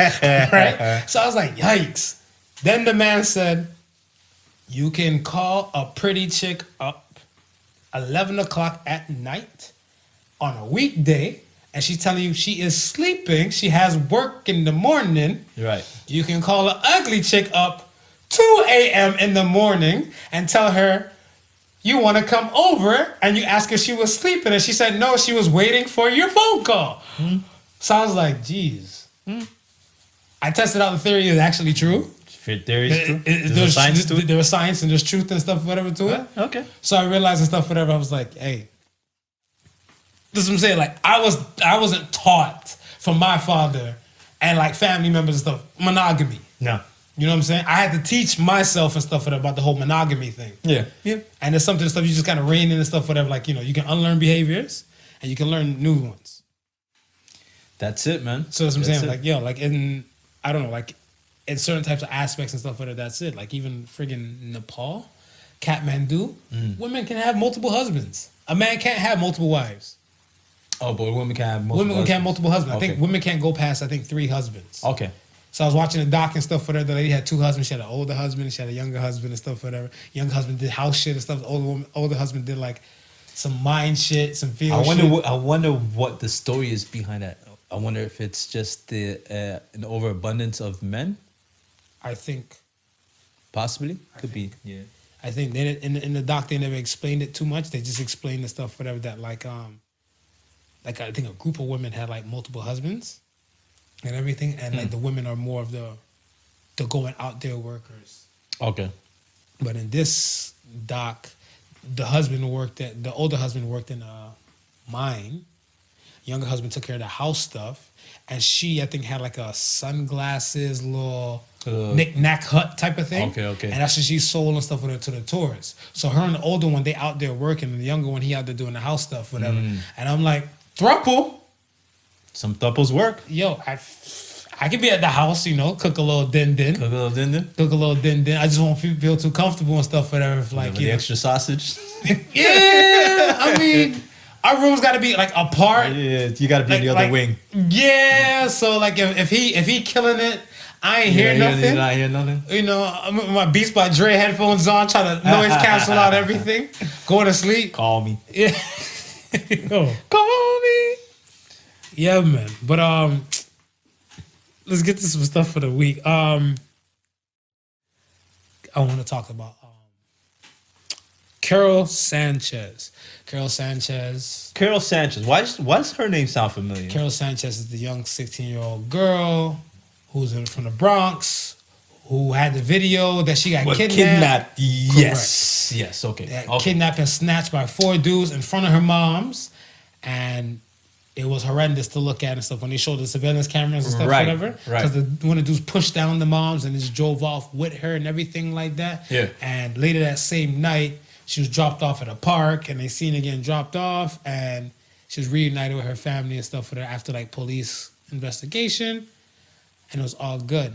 Right? So I was like, yikes. Then the man said, you can call a pretty chick up 11 o'clock at night on a weekday, and she's telling you she is sleeping, she has work in the morning. Right. You can call an ugly chick up 2 a.m. in the morning and tell her you want to come over, and you ask her if she was sleeping, and she said no, she was waiting for your phone call. Mm-hmm. So I was like, geez. Mm-hmm. I tested out the theory is actually true. Theory is true. There's science to it. There was science and there's truth and stuff, whatever to it. Okay. So I realized and stuff, whatever. I was like, hey, this is what I'm saying. Like I wasn't taught from my father and family members and stuff monogamy. No. You know what I'm saying? I had to teach myself and stuff about the whole monogamy thing. Yeah. Yeah. And there's something stuff you just kind of rein in and stuff, whatever. You can unlearn behaviors and you can learn new ones. That's it, man. So that's what I'm saying. I don't know, in certain types of aspects and stuff, whether that's it. Like even friggin' Nepal, Kathmandu, women can have multiple husbands. A man can't have multiple wives. Oh, but women can have multiple Women husbands. can have multiple husbands. Okay. I think women can't go past, 3 husbands. Okay. So I was watching the doc and stuff for her. The lady had 2 husbands. She had an older husband. She had a younger husband and stuff, whatever. Younger husband did house shit and stuff. Older husband did like some mind shit, some field shit. I wonder what the story is behind that. I wonder if it's just an overabundance of men. I think. Possibly. Could be. Yeah. I think they in the doc they never explained it too much. They just explained the stuff, whatever, that like I think a group of women had like multiple husbands and everything, and like the women are more of the going out there workers. Okay. But in this doc, the older husband worked in a mine. Younger husband took care of the house stuff, and she, I think, had like a sunglasses little knick-knack hut type of thing. Okay. And that's what she sold and stuff with her to the tourists. So her and the older one, they out there working, and the younger one, he out there doing the house stuff, whatever. And I'm like, throuple. Some tuples work. Yo, I could be at the house, cook a little din-din. Cook a little dinner. Cook a little din-din. I just won't feel too comfortable and stuff, whatever. If, like, The extra sausage. Yeah, I mean, our room's got to be like apart. Yeah, you got to be in the other wing. Yeah, so like if he killing it, I ain't hear nothing. You're not hear nothing. I'm with my Beats by Dre headphones on, trying to noise cancel out everything. Going to sleep. Call me. Yeah. Yo. Call me. Yeah, man. But let's get to some stuff for the week. I want to talk about Karol Sanchez. Karol Sanchez. Why does her name sound familiar? Karol Sanchez is the young 16-year-old girl who's from the Bronx, who had the video that she got kidnapped. Yes. Yes. Okay. Kidnapped and snatched by 4 dudes in front of her mom's, and it was horrendous to look at and stuff when they showed the surveillance cameras and stuff, whatever. Right. Because one of the dudes pushed down the moms and just drove off with her and everything like that. Yeah. And later that same night, she was dropped off at a park, and they seen her getting dropped off, and she was reunited with her family and stuff with her after like police investigation, and it was all good.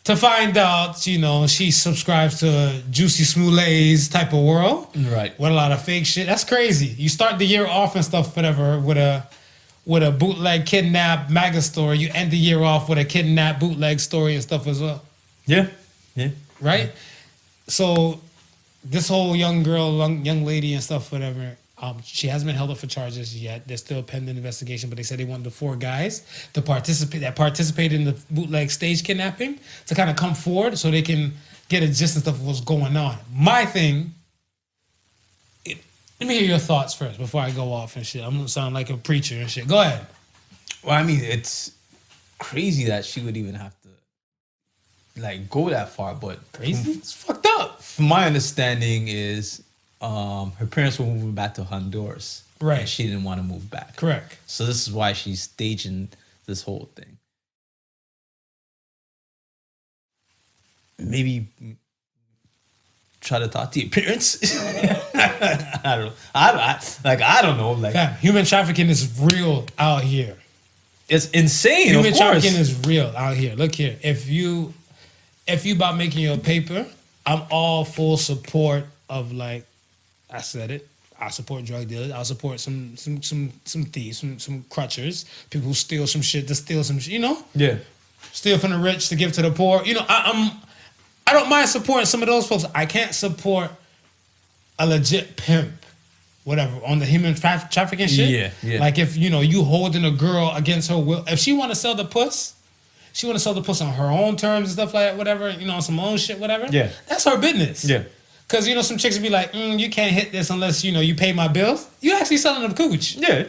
To find out, she subscribes to Jussie Smollet's type of world, right? With a lot of fake shit. That's crazy. You start the year off and stuff, whatever, with a bootleg kidnap MAGA story. You end the year off with a kidnap bootleg story and stuff as well. Yeah. Right. Yeah. So this whole young lady and stuff, whatever. She hasn't been held up for charges yet. There's still a pending investigation, but they said they wanted the 4 guys that participated in the bootleg stage kidnapping to kind of come forward so they can get a gist of stuff of what's going on. My thing, let me hear your thoughts first before I go off and shit. I'm gonna sound like a preacher and shit. Go ahead. Well, I mean, it's crazy that she would even have to like go that far, but Crazy? It's fucked up. From my understanding is her parents were moving back to Honduras. Right. And she didn't want to move back. Correct. So this is why she's staging this whole thing. Maybe try to talk to your parents. I don't know. I don't know. Like, Fam, human trafficking is real out here. It's insane. Human of course. trafficking is real out here. Look here. If you about making your paper, I'm all full support of, like, I said it. I support drug dealers. I support some thieves, some crutchers, people who steal some shit to steal some shit, Yeah. Steal from the rich to give to the poor. I don't mind supporting some of those folks. I can't support a legit pimp, whatever, on the human trafficking shit. Yeah. Like if, you holding a girl against her will. If she want to sell the puss, she want to sell the puss on her own terms and stuff like that, whatever, on some own shit, whatever. Yeah. That's her business. Yeah. Because, some chicks would be like, you can't hit this unless, you pay my bills. You actually selling them cooch. Yeah.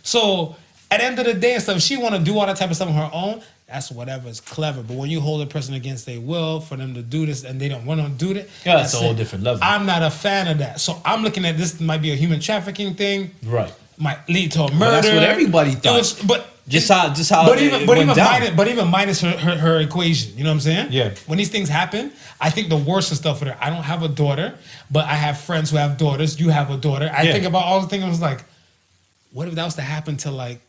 So at the end of the day and stuff, if she want to do all that type of stuff on her own, that's whatever is clever. But when you hold a person against their will for them to do this and they don't want to do it, yeah, that's a whole different level. I'm not a fan of that. So I'm looking at this might be a human trafficking thing. Right. Might lead to a murder. Well, that's what everybody thought. But even minus her equation, you know what I'm saying? Yeah. When these things happen, I think the worst and stuff with her. I don't have a daughter, but I have friends who have daughters. You have a daughter. I think about all the things. I was like, what if that was to happen to like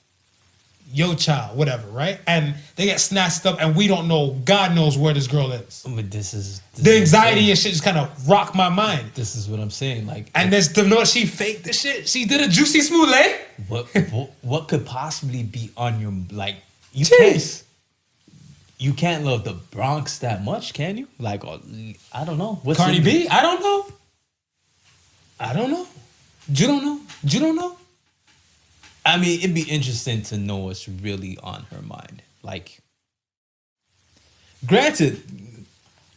your child, whatever, right? And they get snatched up, and we don't know. God knows where this girl is. But this is The anxiety and shit just kind of rock my mind. This is what I'm saying. Like, And there's to know she faked the shit. She did a Jussie Smollet. what could possibly be on your like? Jeez. You can't love the Bronx that much, can you? Like, I don't know. What's Cardi B? I don't know. You don't know. I mean, it'd be interesting to know what's really on her mind. Like, granted,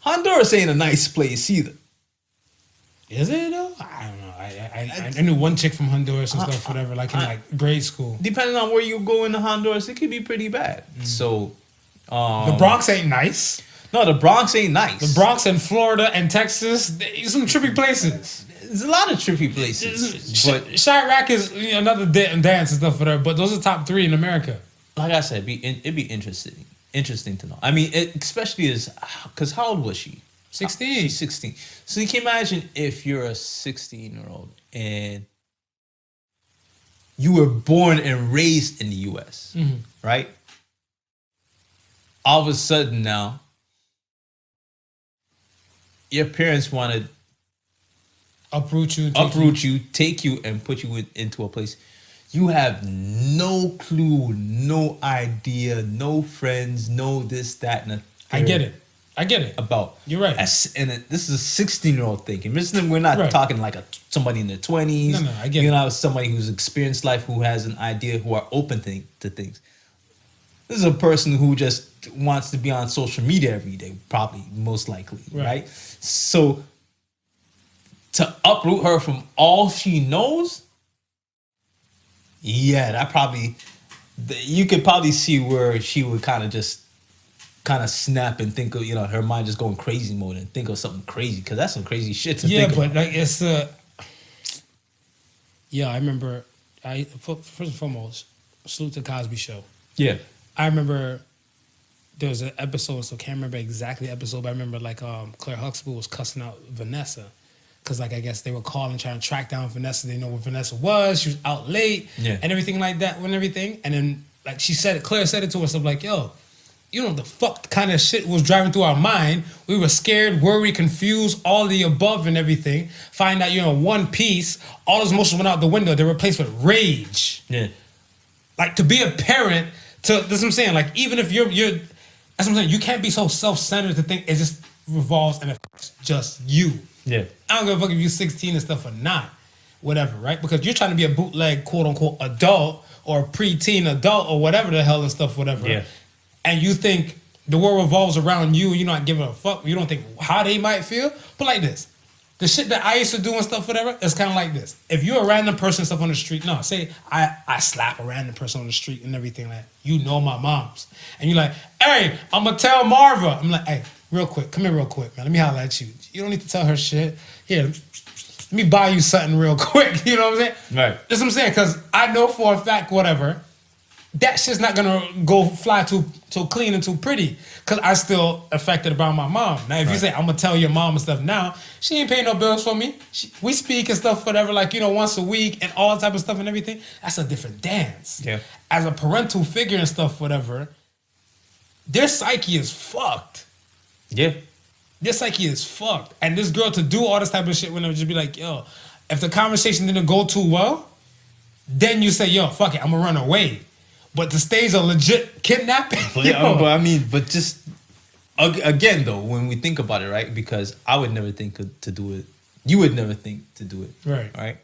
Honduras ain't a nice place either. Is it though? I don't know. I knew one chick from Honduras and stuff, whatever, like in like grade school. Depending on where you go in Honduras, it could be pretty bad. So, The Bronx ain't nice. no, the Bronx ain't nice. The Bronx and Florida and Texas, some trippy places. There's a lot of trippy places, but Chirac is another dance and stuff, whatever. But those are top 3 in America. like I said, it'd be interesting to know. I mean, especially because how old was she? 16. She's 16. So you can imagine if you're a 16-year-old and you were born and raised in the U.S., right? All of a sudden now, your parents want to Uproot you, take you, and put you into a place. You have no clue, no idea, no friends, no this, that, and the third. I get it. About You're right. And this is a 16-year-old thing. And we're not talking like somebody in their 20s. No, I get it. You're not somebody who's experienced life, who has an idea, who are open to things. This is a person who just wants to be on social media every day, probably, most likely, right? So to uproot her from all she knows, yeah, that probably, you could probably see where she would kind of snap and think of, her mind just going crazy mode and think of something crazy, because that's some crazy shit to think of. Yeah, but like it's I remember, first and foremost, salute to Cosby Show. Yeah. I remember there was an episode, so I can't remember exactly the episode, but I remember like Claire Huxtable was cussing out Vanessa. Because, like, I guess they were calling, trying to track down Vanessa. They know where Vanessa was. She was out late and everything like that and everything. And then, like, Claire said it to us, like, yo, you know the fuck kind of shit was driving through our mind. We were scared, worried, confused, all the above and everything. Find out you're in one piece. All those emotions went out the window. They were replaced with rage. Yeah. Like, to be a parent, that's what I'm saying. Like, even if you're that's what I'm saying. You can't be so self-centered to think it just revolves and affects just you. Yeah. I don't give a fuck if you're 16 and stuff or not. Whatever, right? Because you're trying to be a bootleg, quote-unquote, adult or preteen adult or whatever the hell and stuff, whatever. Yeah. And you think the world revolves around you and you're not giving a fuck. You don't think how they might feel. But like this. The shit that I used to do and stuff, whatever, it's kind of like this. If you're a random person and stuff on the street, say I slap a random person on the street and everything like that. You know my mom's. And you're like, hey, I'm going to tell Marva. I'm like, hey, real quick, come here real quick, man. Let me holler at you. You don't need to tell her shit. Here, let me buy you something real quick. You know what I'm saying? Right. That's what I'm saying, because I know for a fact, whatever, that shit's not going to go fly too clean and too pretty, because I still affected about my mom. Now, if you say, I'm going to tell your mom and stuff now, she ain't paying no bills for me. We speak and stuff, whatever, like, once a week and all type of stuff and everything. That's a different dance. Yeah. As a parental figure and stuff, whatever, their psyche is fucked. Yeah. Their psyche is fucked. And this girl to do all this type of shit when it would just be like, yo, if the conversation didn't go too well, then you say, yo, fuck it, I'm gonna run away. But to stage a legit kidnapping. But just again though, when we think about it, right? Because I would never think to do it. You would never think to do it. Right. Right.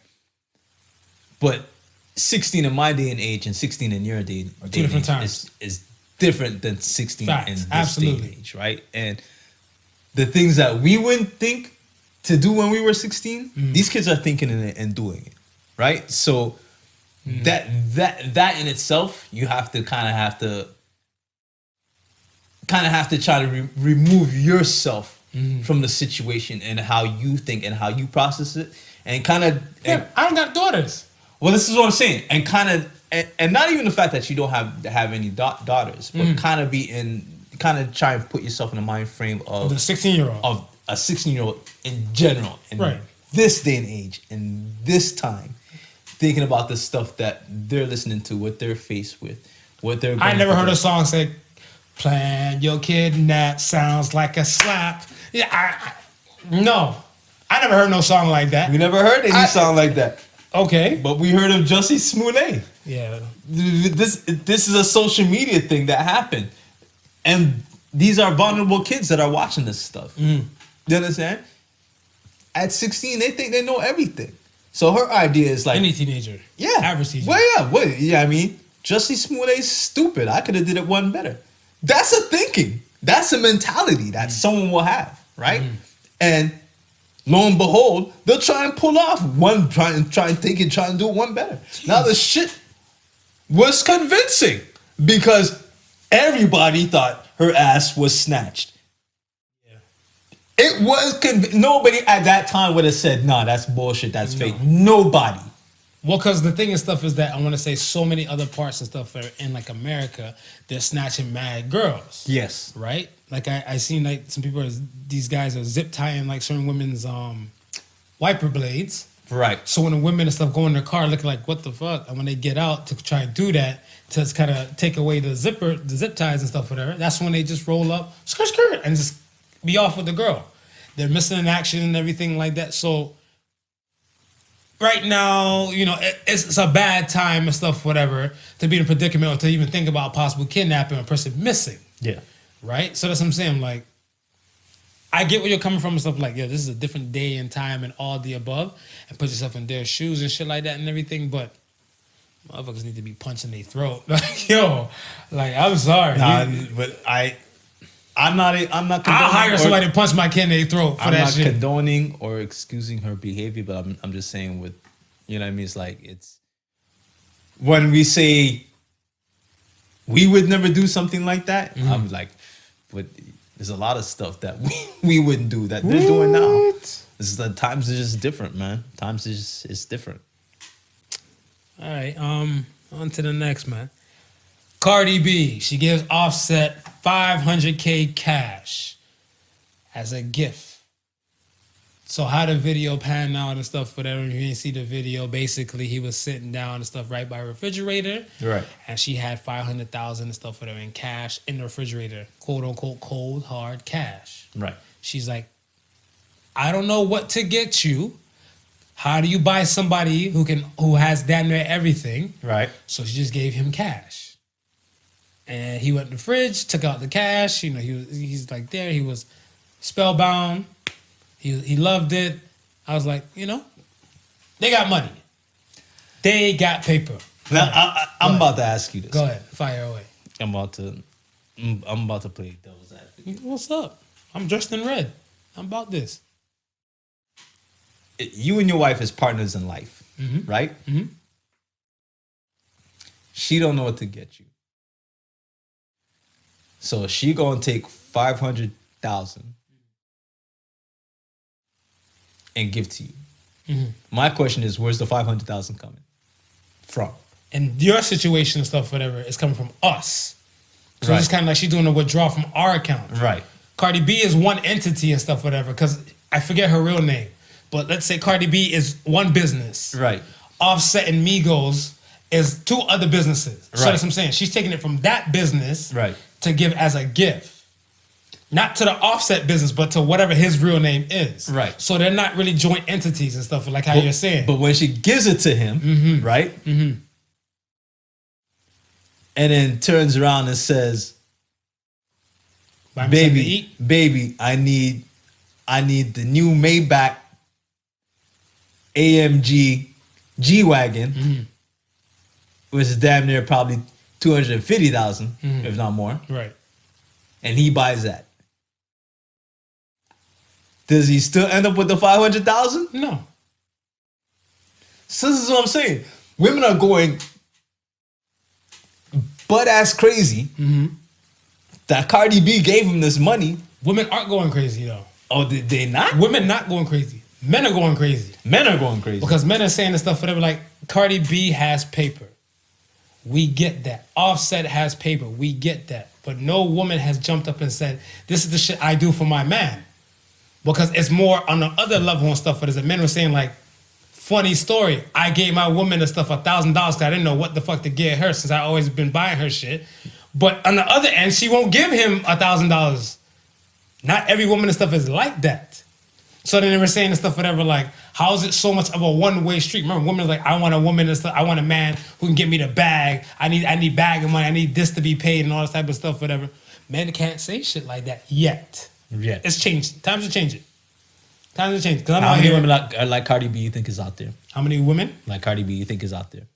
But 16 in my day and age and 16 in your day and different age times. is different than 16 Facts. in this Absolutely. day and age, right? And the things that we wouldn't think to do when we were 16, these kids are thinking it and doing it, right? So that in itself, you have to try to remove yourself from the situation and how you think and how you process it, and I don't got daughters. Well, this is what I'm saying, and not even the fact that you don't have any daughters, but kind of try and put yourself in the mind frame of the 16-year-old, of a 16-year-old in general, in this day and age, in this time, thinking about the stuff that they're listening to, what they're faced with, what they're. I never heard a song say, "Plan your kidnap sounds like a slap." Yeah, no, I never heard no song like that. We never heard any song like that. Okay, But we heard of Jussie Smollet. yeah, This is a social media thing that happened, and these are vulnerable kids that are watching this stuff. You understand? At 16, they think they know everything. So her idea is like any teenager, average teenager. I mean, Jussie Smollett's stupid. I could have did it one better. That's a thinking. That's a mentality that someone will have, right? And lo and behold, they'll try and pull off one, try and think and try and do one better. Jeez. Now the shit was convincing because everybody thought her ass was snatched. Yeah. It was nobody at that time would have said, "Nah, that's bullshit. That's fake." Nobody. Well, because the thing and stuff is that I want to say so many other parts and stuff are in like America, they're snatching mad girls. Yes. Right? Like I seen like some people, these guys are zip tying like certain women's wiper blades. Right. So when the women and stuff go in their car looking like, what the fuck? And when they get out to try and do that, to kind of take away the zip ties and stuff, whatever, that's when they just roll up, skirt, and just be off with the girl. They're missing in action and everything like that. So right now, you know, it's a bad time and stuff, whatever, to be in a predicament or to even think about possible kidnapping or a person missing. Yeah. Right? So that's what I'm saying. Like, I get where you're coming from and stuff like, yo, this is a different day and time and all the above, and put yourself in their shoes and shit like that and everything, but motherfuckers need to be punching their throat. Like, yo, like, I'm sorry. Nah, but I'm not condoning. I'll hire somebody to punch my kid in their throat for I'm that not shit. condoning or excusing her behavior, but I'm just saying with, you know what I mean? It's like, it's when we say we would never do something like that, I'm like, but there's a lot of stuff that we wouldn't do that they're doing now. This is the times are just different, man. Times is it's different. All right, on to the next, man. Cardi B, she gives Offset $500K cash as a gift. So how the video panned out and stuff, whatever, you didn't see the video, basically he was sitting down and stuff right by a refrigerator. Right. And she had $500,000 and stuff, whatever, in cash in the refrigerator, quote unquote, cold, hard cash. Right. She's like, I don't know what to get you. How do you buy somebody who has damn near everything? Right. So she just gave him cash. And he went in the fridge, took out the cash. You know, he's like there. He was spellbound. He loved it. I was like, you know, they got money. They got paper. Now I'm about to ask you this. Go ahead, fire away. I'm about to play devil's advocate. What's up? I'm dressed in red. I'm about this. You and your wife is partners in life, right? Mm-hmm. She don't know what to get you. So she gonna take $500,000 and give to you. Mm-hmm. My question is, where's the $500,000 coming from? And your situation and stuff, whatever, is coming from us. So Right. it's kind of like she's doing a withdrawal from our account. Right. Cardi B is one entity and stuff, whatever, because I forget her real name. But let's say Cardi B is one business. Right. Offset and Migos is two other businesses. So Right. that's what I'm saying. She's taking it from that business Right. to give as a gift. Not to the Offset business, but to whatever his real name is. Right. So they're not really joint entities and stuff like how you're saying. But when she gives it to him, right? Mm-hmm. And then turns around and says, Buy me something to baby, eat. baby, I need the new Maybach AMG G-Wagon, which is damn near probably $250,000, if not more. Right. And he buys that. Does he still end up with the $500,000? No. So this is what I'm saying. Women are going butt ass crazy that Cardi B gave him this money. Women aren't going crazy though. Oh, did they not? Women not going crazy. Men are going crazy. Men are going crazy. Because men are saying this stuff, whatever, like, Cardi B has paper. We get that. Offset has paper. We get that. But no woman has jumped up and said, this is the shit I do for my man. Because it's more on the other level and stuff, but as men were saying, like, Funny story. I gave my woman the stuff $1,000 because I didn't know what the fuck to get her since I always been buying her shit. But on the other end, she won't give him $1,000. Not every woman and stuff is like that. So then they were saying and stuff, whatever, like, how is it so much of a one-way street? Remember, women are like, I want a woman and stuff, I want a man who can get me the bag. I need bag of money. I need this to be paid and all this type of stuff, whatever. Men can't say shit like that yet. Yeah. It's changed. Times are changing. Times are changing. How many women like Cardi B you think is out there? How many women? Like Cardi B you think is out there?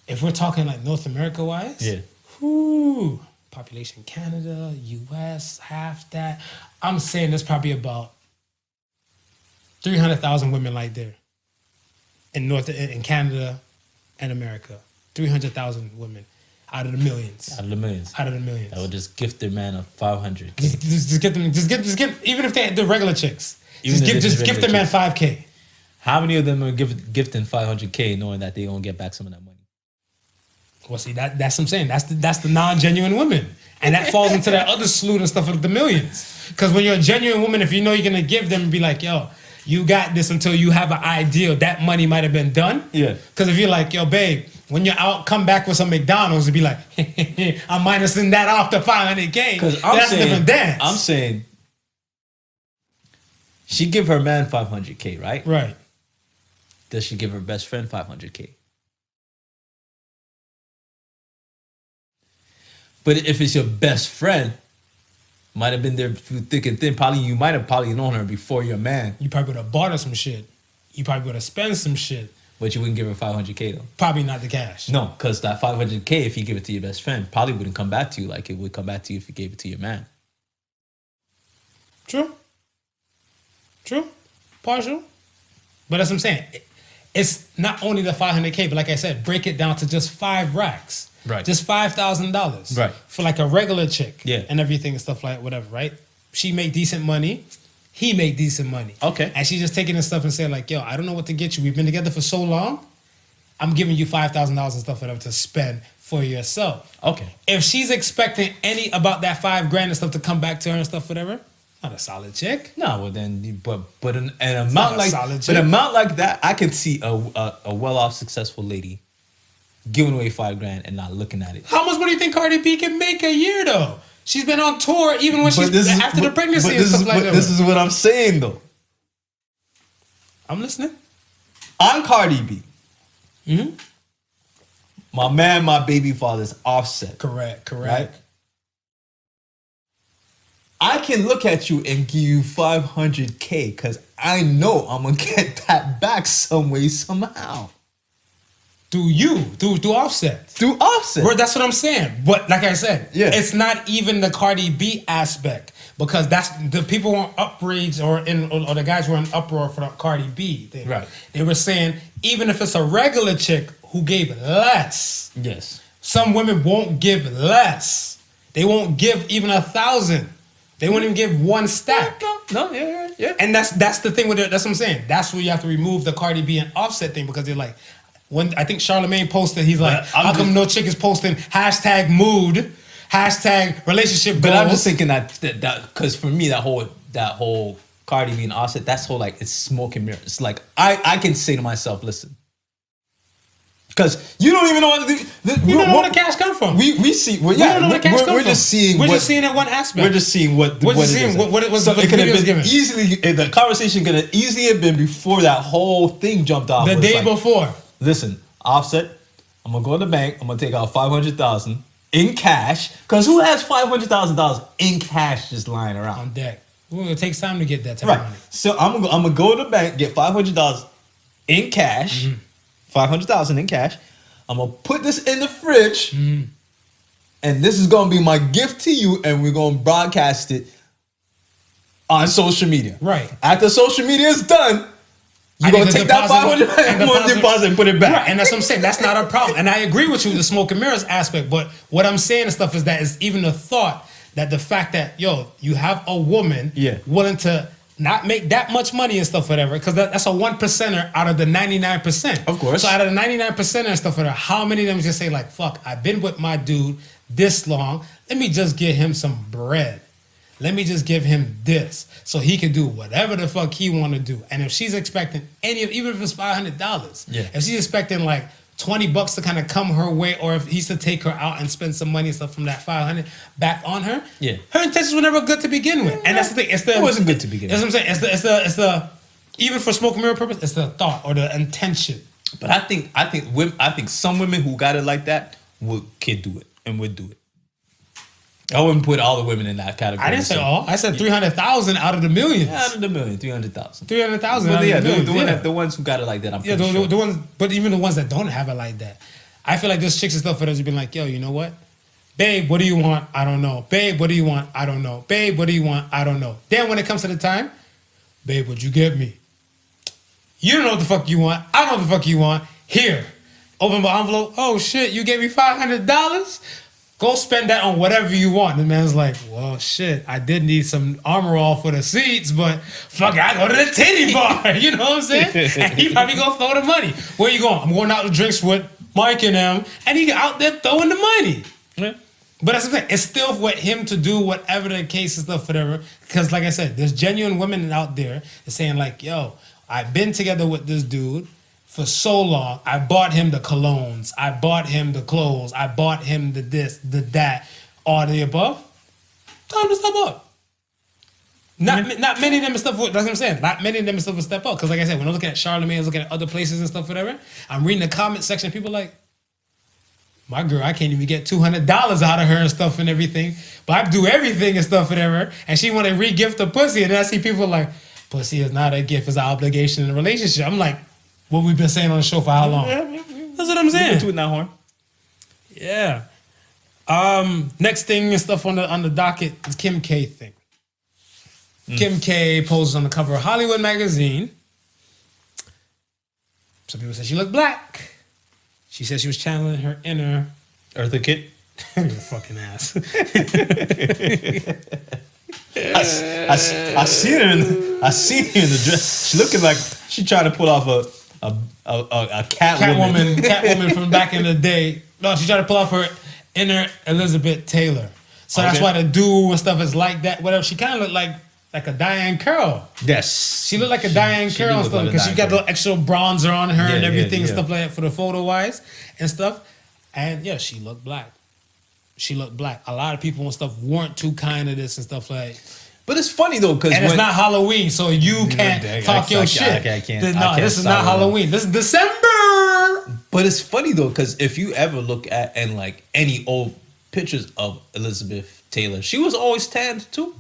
If we're talking like North America wise, Yeah. whoo, population Canada, US, half that. I'm saying there's probably about 300,000 women like there in Canada and America. 300,000 women out of the millions. Out of the millions. Out of the millions. That would just gift their man a 500. Just get them. Just get. Even if they're regular chicks, Even if just they're gift the man regular $5K. How many of them are gifting $500K knowing that they gonna get back some of that money? Well, see, that's what I'm saying. That's the non-genuine women. And that falls into that other slew and stuff of the millions. Because when you're a genuine woman, if you know you're going to give them and be like, yo, you got this until you have an ideal, that money might have been done. Yeah. Because if you're like, yo, babe, when you're out, come back with some McDonald's and be like, I'm minusing that off the $500K. Because that's a different dance. I'm saying, she give her man $500K, right? Right. Does she give her best friend $500K? But if it's your best friend, might have been there through thick and thin. You might have known her before your man. You probably would have bought her some shit. You probably would have spent some shit. But you wouldn't give her $500K though. Probably not the cash. No, because that $500K, if you give it to your best friend, probably wouldn't come back to you like it would come back to you if you gave it to your man. True. Partial. But that's what I'm saying. It's not only the $500K, but like I said, break it down to just 5 racks. Right. Just $5,000. Right. For like a regular chick. Yeah. And everything and stuff like whatever, right? She make decent money. He make decent money. Okay. And she's just taking this stuff and saying like, yo, I don't know what to get you. We've been together for so long. I'm giving you $5,000 and stuff whatever to spend for yourself. Okay. If she's expecting any about that $5,000 and stuff to come back to her and stuff whatever, not a solid chick. No, well then, but an amount like that, I can see a well-off, successful lady giving away $5,000 and not looking at it. How much money do you think Cardi B can make a year though? She's been on tour even when after the pregnancy and stuff like that. This is what I'm saying though. I'm listening. I'm Cardi B. Mm-hmm. My man, my baby father's Offset. Correct. Right? I can look at you and give you $500K because I know I'm gonna get that back some way, somehow. Through Offset. Through Offset. Well, that's what I'm saying. But like I said, Yeah. It's not even the Cardi B aspect because that's the people who are outraged or the guys who are in uproar for the Cardi B thing. Right. They were saying even if it's a regular chick who gave less, Yes. some women won't give less. They won't give even 1,000. They won't even give one stack. No, yeah. And that's the thing with it. That's what I'm saying. That's where you have to remove the Cardi B and Offset thing because they're like, when I think Charlamagne posted, he's like, how come no chick is posting #mood, #relationship goals? But I'm just thinking that because for me that whole Cardi B and Offset, that's whole like it's smoke and mirrors. It's like I can say to myself, listen, because you don't even know what you don't know where the cash come from. We see. Well, We don't know where the cash come from. We're just seeing. We're just seeing that one aspect. We're just seeing what. We're just seeing what it was. So it could have been easily. The conversation could have easily have been before that whole thing jumped off. The day before. Listen, Offset, I'm gonna go to the bank. I'm gonna take out $500,000 in cash. Cause who has $500,000 in cash just lying around on deck? Well, it takes time to get that type of money. So I'm gonna go to the bank, get $500 in cash, $500,000 in cash. I'm gonna put this in the fridge, and this is gonna be my gift to you, and we're gonna broadcast it on social media. Right. After social media is done, you're gonna take that $500 deposit and put it back. Right. And that's what I'm saying. That's not a problem. And I agree with you with the smoke and mirrors aspect. But what I'm saying and stuff is that is even the thought that the fact that, yo, you have a woman willing to not make that much money and stuff, whatever, because that's a 1%er out of the 99%. Of course. So out of the 99% and stuff, whatever, how many of them just say like, fuck, I've been with my dude this long. Let me just get him some bread. let me just give him this so he can do whatever the fuck he want to do. And if she's expecting even if it's $500, if she's expecting like $20 to kind of come her way, or if he's to take her out and spend some money and stuff from that $500 back on her, her intentions were never good to begin with. And that's the thing. It wasn't good to begin with. That's what I'm saying. It's the even for smoke and mirror purpose, it's the thought or the intention. But I think some women who got it like that could do it and would do it. I wouldn't put all the women in that category. I didn't say all. I said 300,000 out of the millions. Out of the million, 300,000. 300,000. But yeah, the ones who got it like that, I'm pretty sure. The ones, but even the ones that don't have it like that, I feel like there's chicks and stuff that have been like, yo, you know what? Babe, what do you want? I don't know. Babe, what do you want? I don't know. Babe, what do you want? I don't know. Then when it comes to the time, babe, what'd you get me? You don't know what the fuck you want. I don't know what the fuck you want. Here, open my envelope. Oh shit, you gave me $500? Go spend that on whatever you want. The man's like, well, shit, I did need some armor all for the seats, but fuck it, I go to the titty bar. You know what I'm saying? And he probably gonna throw the money. Where you going? I'm going out to drinks with Mike and them, and he out there throwing the money. Yeah. But that's the thing. It's still for him to do whatever the case and stuff, whatever. Because like I said, there's genuine women out there that's saying like, yo, I've been together with this dude for so long. I bought him the colognes. I bought him the clothes. I bought him the this, the that, all the above. Time to step up. Not many of them stuff. That's what I'm saying. Not many of them stuff will step up. Because like I said, when I'm looking at Charlamagne, I was looking at other places and stuff, whatever. I'm reading the comment section. People like, my girl, I can't even get $200 out of her and stuff and everything. But I do everything and stuff, whatever. And she want to re-gift the pussy. And then I see people like, pussy is not a gift, it's an obligation in a relationship. I'm like, what we've been saying on the show for how long? That's what I'm saying. To it now, Horn. Yeah. Next thing and stuff on the docket is Kim K thing. Kim K poses on the cover of Hollywood magazine. Some people said she looked black. She said she was channeling her inner Eartha Kitt. You're a fucking ass. I see her in the dress. She looking like she trying to pull off a Catwoman from back in the day. No, she tried to pull off her inner Elizabeth Taylor. So that's why the do and stuff is like that. Whatever. She kind of looked like a Diane Curl. Yes. She looked like a Diane Curl and stuff because she got the extra bronzer on her and everything and stuff like that for the photo wise and stuff. And yeah, she looked black. She looked black. A lot of people and stuff weren't too kind of this and stuff like. But it's funny though, because it's not Halloween, so you can't talk your shit. This is not Halloween. This is December. But it's funny though, because if you ever look at and like any old pictures of Elizabeth Taylor, she was always tanned too,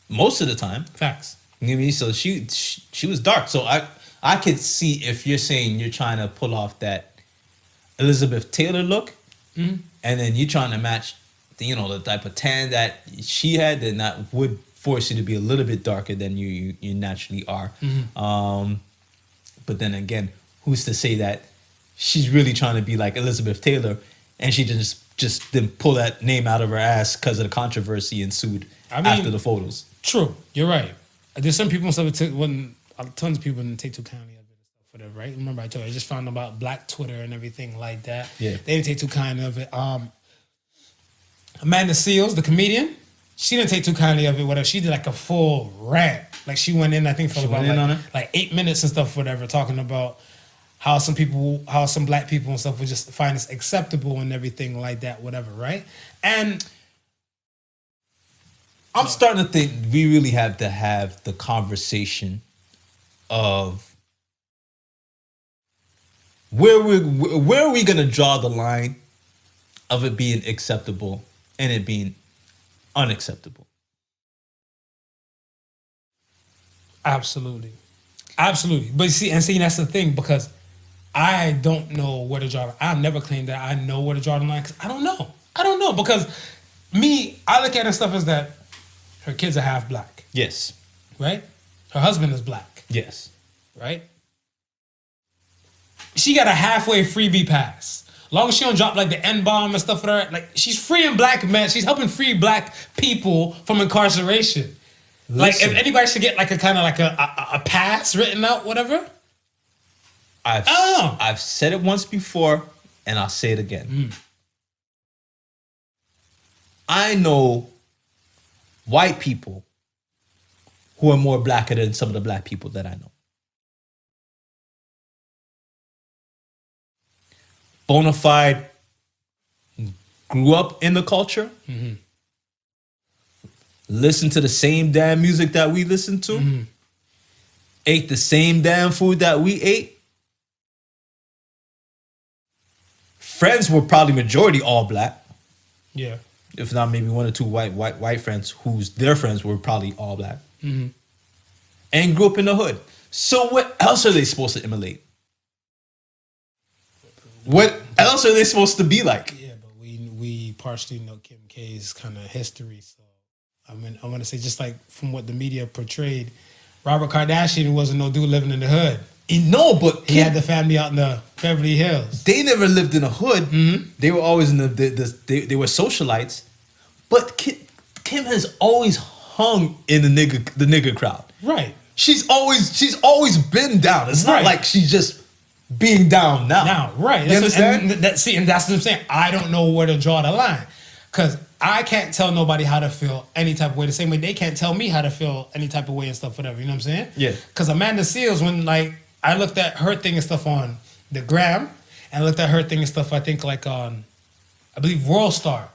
most of the time. Facts. You know what I mean? So she was dark. So I could see if you're saying you're trying to pull off that Elizabeth Taylor look, and then you're trying to match the type of tan that she had, then that would force you to be a little bit darker than you naturally are. But then again, who's to say that she's really trying to be like Elizabeth Taylor and she just didn't pull that name out of her ass because of the controversy ensued after the photos? True, you're right. There's some people and stuff tons of people didn't take too kindly of it and stuff, whatever, right? Remember I told you I just found about Black Twitter and everything like that. Yeah. They didn't take too kindly of it. Amanda Seales, the comedian, she didn't take too kindly of it, whatever. She did like a full rant. Like she went in, I think, for about like 8 minutes and stuff, whatever, talking about how some black people and stuff would just find this acceptable and everything like that, whatever, right? And I'm starting to think we really have to have the conversation of where are we gonna draw the line of it being acceptable and it being unacceptable. Absolutely. But see, that's the thing, because I don't know where to draw the line. I've never claimed that I know where to draw the line because I don't know. Because I look at it stuff as that her kids are half black. Yes. Right? Her husband is black. Yes. Right? She got a halfway freebie pass. Long as she don't drop like the N-bomb and stuff for her, like she's freeing black men. She's helping free black people from incarceration. Listen. Like if anybody should get like a kind of like a pass written out, whatever. I've said it once before and I'll say it again. I know white people who are more blacker than some of the black people that I know. Bonafide grew up in the culture, listened to the same damn music that we listened to, ate the same damn food that we ate. Friends were probably majority all black. Yeah. If not maybe one or two white friends whose their friends were probably all black. And grew up in the hood. So what else are they supposed to emulate? What else are they supposed to be like? Yeah, but we partially know Kim K's kind of history. So I mean, I want to say just like from what the media portrayed, Robert Kardashian wasn't no dude living in the hood. No, but He had the family out in the Beverly Hills. they never lived in a hood. They were always in they were socialites. But Kim has always hung in the nigga crowd. Right. She's always been down. It's not Right. like she's just being down now. Now, right. You understand? And that's what I'm saying. I don't know where to draw the line. Because I can't tell nobody how to feel any type of way. The same way they can't tell me how to feel any type of way and stuff, whatever. You know what I'm saying? Yeah. Because Amanda Seales, when like I looked at her thing and stuff on the gram, and looked at her thing and stuff, I think like on, I believe World Star.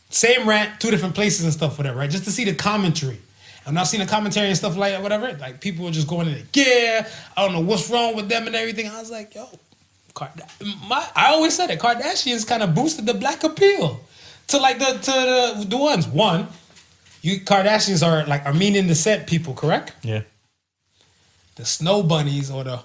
Same rant, two different places and stuff, whatever, right? Just to see the commentary. I'm not seeing the commentary and stuff like that, whatever. Like people were just going in the gear. I don't know what's wrong with them and everything. I was like, yo, I always said it. Kardashians kind of boosted the black appeal to like the ones. One, you Kardashians are like Armenian descent people, correct? Yeah. The Snow Bunnies or the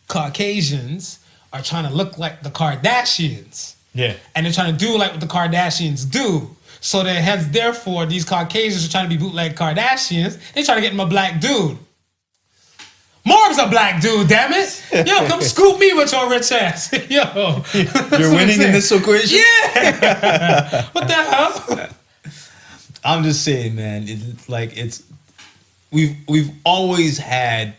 Caucasians are trying to look like the Kardashians. Yeah. And they're trying to do like what the Kardashians do. So then hence therefore these Caucasians are trying to be bootleg Kardashians. They trying to get him a black dude. Marv's a black dude, damn it. Yo, come scoop me with your rich ass. Yo. You're winning in this equation? Yeah. What the hell? I'm just saying, man, we've always had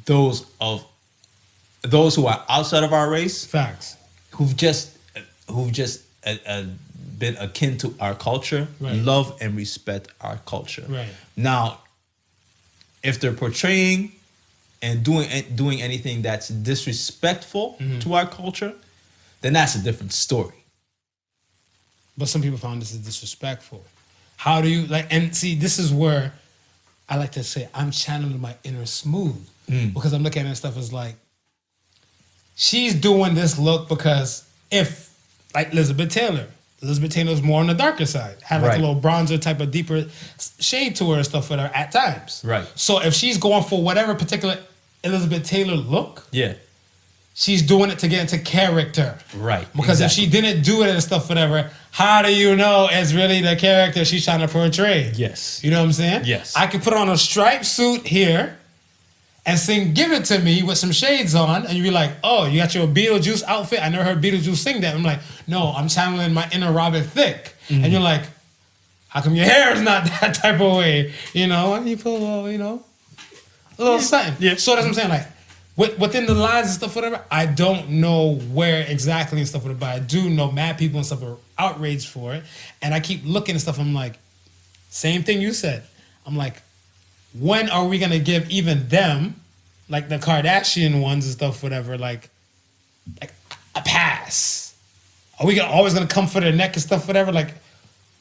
those who are outside of our race Facts. who've just been akin to our culture, Right. love and respect our culture. Right. Now, if they're portraying and doing anything that's disrespectful to our culture, then that's a different story. But some people found this is disrespectful. How do you like? And see, this is where I like to say I'm channeling my inner Smooth because I'm looking at it and stuff as like she's doing this look because if like Elizabeth Taylor's more on the darker side, had like Right. a little bronzer type of deeper shade to her and stuff with her at times. Right. So if she's going for whatever particular Elizabeth Taylor look, Yeah. she's doing it to get into character. Right. Because if she didn't do it and stuff, whatever, how do you know it's really the character she's trying to portray? Yes. You know what I'm saying? Yes. I could put on a striped suit here and sing Give It To Me with some shades on, and you'd be like, oh, you got your Beetlejuice outfit? I never heard Beetlejuice sing that. I'm like, no, I'm channeling my inner Robin Thicke. And you're like, how come your hair is not that type of way? You know, and you put a little, a little something. Yeah. So that's what I'm saying, like, within the lines and stuff, whatever, I don't know where exactly and stuff, whatever, but I do know mad people and stuff are outraged for it. And I keep looking and stuff, I'm like, same thing you said. I'm like, when are we gonna give even them, like the Kardashian ones and stuff, whatever, like a pass? Are we always gonna come for their neck and stuff, whatever? Like,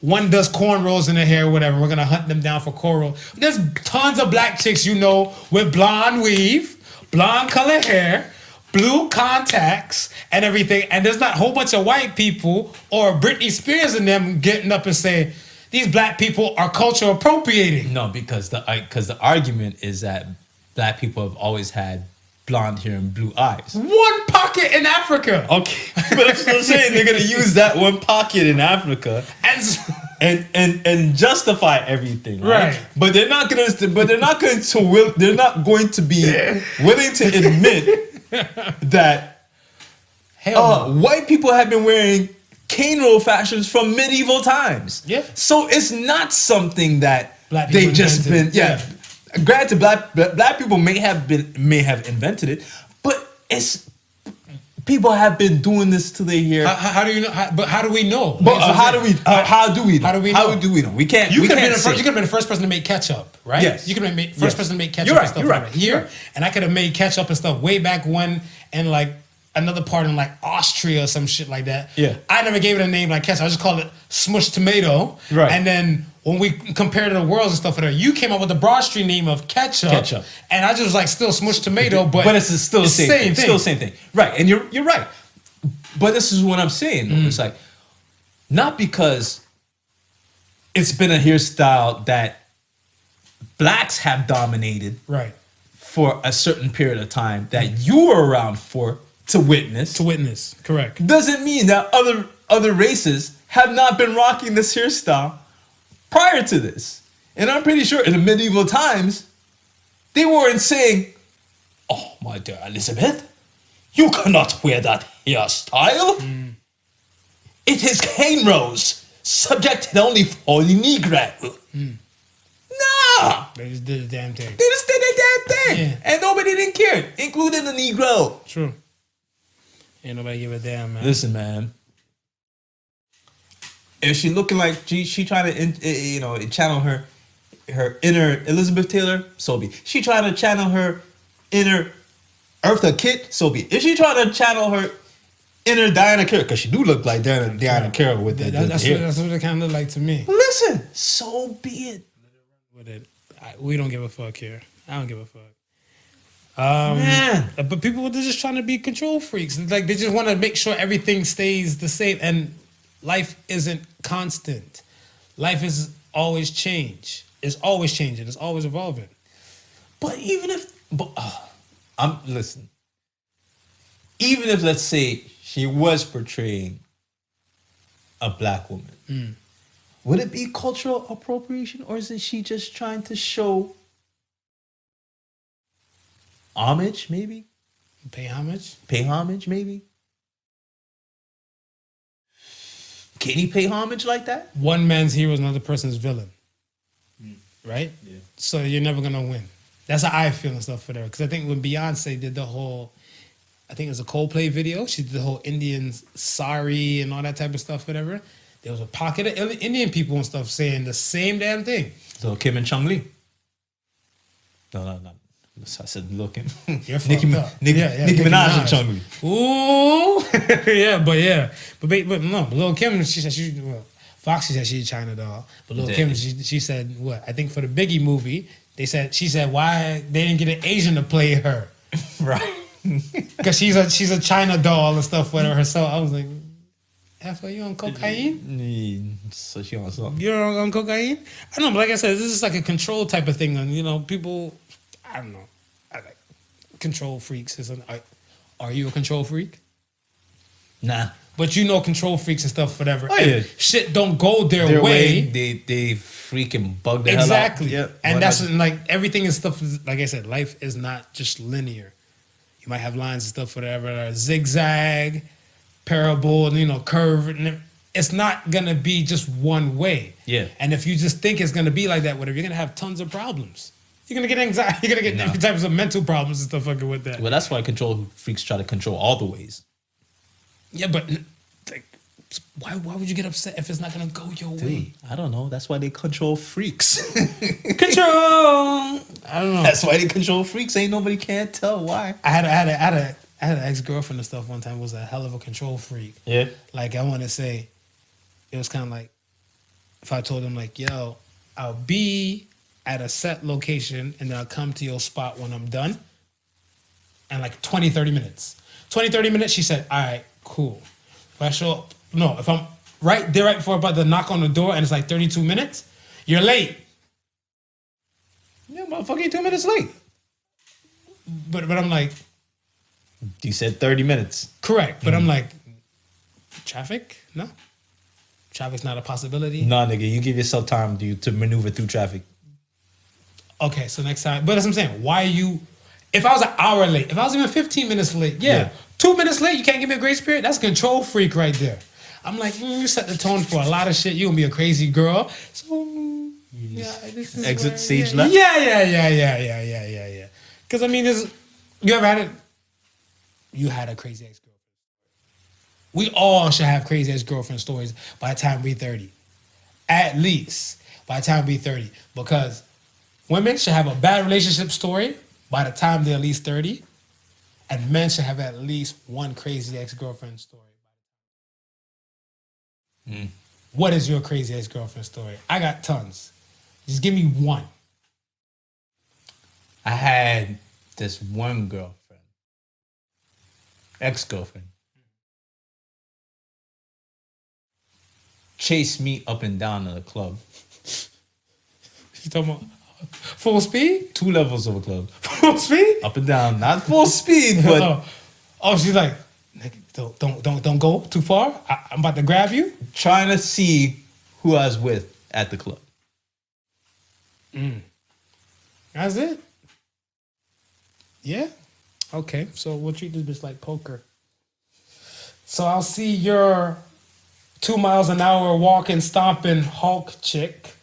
one does cornrows in their hair, whatever, we're gonna hunt them down for cornrows. There's tons of black chicks, with blonde weave, blonde color hair, blue contacts, and everything. And there's not a whole bunch of white people or Britney Spears and them getting up and saying, these black people are culture appropriating. No, because the argument is that black people have always had blonde hair and blue eyes. One pocket in Africa. Okay, but I'm still saying they're gonna use that one pocket in Africa and justify everything, right? But they're not going to be willing to admit that white people have been wearing cane roll fashions from medieval times. Yeah. So it's not something that Black people they've just been. invented. Yeah. Granted, black people may have invented it, but it's People have been doing this till they hear. How do you know? But how do we know? But how do we know? How do we know? How do we know? We can't. You we could have can't been the first person to make ketchup, right? Yes. You could have been first person to make ketchup You're right, and stuff you're like right, that here, you're right. and I could have made ketchup and stuff way back when, and like another part in like Austria or some shit like that. Yeah. I never gave it a name like ketchup. I just called it smushed tomato. Right. And then when we compared to the worlds and stuff like that, you came up with the broad street name of ketchup. Ketchup. And I just was like still smushed tomato, but it's still the same thing. Still the same thing. Right. And you're right. But this is what I'm saying. It's like, not because it's been a hairstyle that blacks have dominated Right. for a certain period of time that you were around for to witness. To witness. Correct. Doesn't mean that other races have not been rocking this hairstyle prior to this. And I'm pretty sure in the medieval times, they weren't saying, "Oh, my dear Elizabeth, you cannot wear that hairstyle. It is cane rose, subjected only for the Negro." Nah, They just did the damn thing. they just did their damn thing. Yeah. And nobody didn't care, including the Negro. True. Ain't nobody give a damn, man. Listen, man. If she looking like she trying to channel her inner Elizabeth Taylor, so be it. She trying to channel her inner Eartha Kitt, so be it. If she trying to channel her inner Diana Carroll, because she do look like Diana Carroll with the That's hair. what it kind of look like to me. Listen, so be it. With it, we don't give a fuck here. I don't give a fuck. Man. But people, they're just trying to be control freaks. Like they just want to make sure everything stays the same. And life isn't constant. Life is always change. It's always changing. It's always evolving. But even if, listen. Even if, let's say, she was portraying a black woman, would it be cultural appropriation, or is it she just trying to show homage, maybe? Pay homage? Pay homage, maybe? Can he pay homage like that? One man's hero is another person's villain. Right? Yeah. So you're never going to win. That's how I feel and stuff for there. Because I think when Beyonce did the whole, I think it was a Coldplay video, she did the whole Indians sorry and all that type of stuff, whatever. There was a pocket of Indian people and stuff saying the same damn thing. So Kim and Chung Lee. No. I said looking. You're Nicki fucked up. Nicki Minaj and Chung Lee. Ooh. But no, Lil' Kim, she said Foxy said she's a China doll. But Lil' Kim, she said what? I think for the Biggie movie, she said why they didn't get an Asian to play her. Right. Because she's a China doll and stuff with her. So I was like, F, are you on cocaine? So she on something. You're on cocaine? I don't know, but like I said, this is like a control type of thing. And, people, I don't know. I like control freaks. Are you a control freak? Nah. But control freaks and stuff, whatever. Oh, yeah. Shit don't go their way. They freaking bug the Exactly. hell out. Yeah. And that's like everything is stuff. Like I said, life is not just linear. You might have lines and stuff, whatever, that are zigzag, parable, and curve. And it's not gonna be just one way. Yeah. And if you just think it's gonna be like that, whatever, you're gonna have tons of problems. You're gonna get anxiety. You're gonna get different types of mental problems and stuff fucking with that. Well, that's why control freaks try to control all the ways. Yeah, but like, why would you get upset if it's not gonna go your way? I don't know. That's why they control freaks. Control. I don't know. That's why they control freaks. Ain't nobody can't tell why. I had an ex-girlfriend and stuff one time who was a hell of a control freak. Yeah. Like I want to say, it was kind of like if I told him like, yo, I'll be at a set location and then I'll come to your spot when I'm done. And like 20, 30 minutes. 20, 30 minutes, she said, all right, cool. If I show up, if I'm right before I'm about to knock on the door and it's like 32 minutes, you're late. Yeah, motherfucker, you 2 minutes late. But I'm like, You said 30 minutes. correct. But I'm like, traffic? No. Traffic's not a possibility. Nah, nigga, you give yourself time to maneuver through traffic. Okay, so next time. But that's what I'm saying. Why you... If I was an hour late, if I was even 15 minutes late, yeah. 2 minutes late, you can't give me a grace period? That's control freak right there. I'm like, you set the tone for a lot of shit. You're going to be a crazy girl. So, yeah, this is Exit where, stage yeah. left? Yeah. Because, I mean, you ever had it? You had a crazy ex-girlfriend. We all should have crazy ex-girlfriend stories by the time we 30. At least by the time we 30. Because women should have a bad relationship story by the time they're at least 30. And men should have at least one crazy ex-girlfriend story. What is your crazy ex-girlfriend story? I got tons. Just give me one. I had this one girlfriend, ex-girlfriend, chase me up and down in the club. You talking about full speed? 2 levels of a club. Full speed? Up and down, not full speed, but oh, she's like, nigga, don't go too far. I'm about to grab you. trying to see who I was with at the club. That's it. Yeah. Okay. So we'll treat this bitch like poker. So I'll see your 2 miles an hour walking, stomping Hulk chick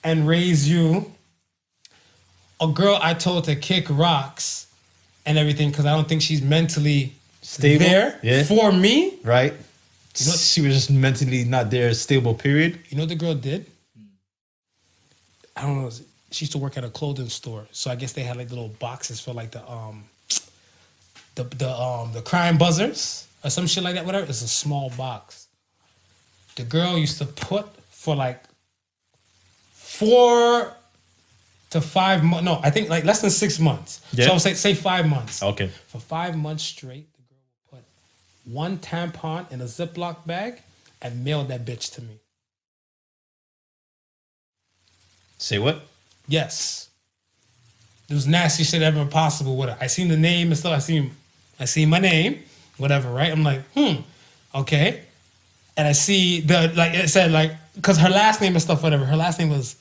and raise you a girl I told to kick rocks and everything because I don't think she's mentally Stable? there Yeah. for me. Right? You know- She was just mentally not there, stable, period. You know what the girl did? I don't know. She used to work at a clothing store, so I guess they had like little boxes for like the crime buzzers or some shit like that. Whatever. It's a small box. The girl used to put for like 4 to 5 months. No, I think like less than 6 months. Yeah. So I'll say 5 months. Okay. For 5 months straight, the girl would put one tampon in a Ziploc bag and mail that bitch to me. Say what? Yes. It was nasty shit ever possible with her. I seen the name and stuff. I seen my name, whatever, right? I'm like, okay. And I see it said because her last name and stuff, whatever. Her last name was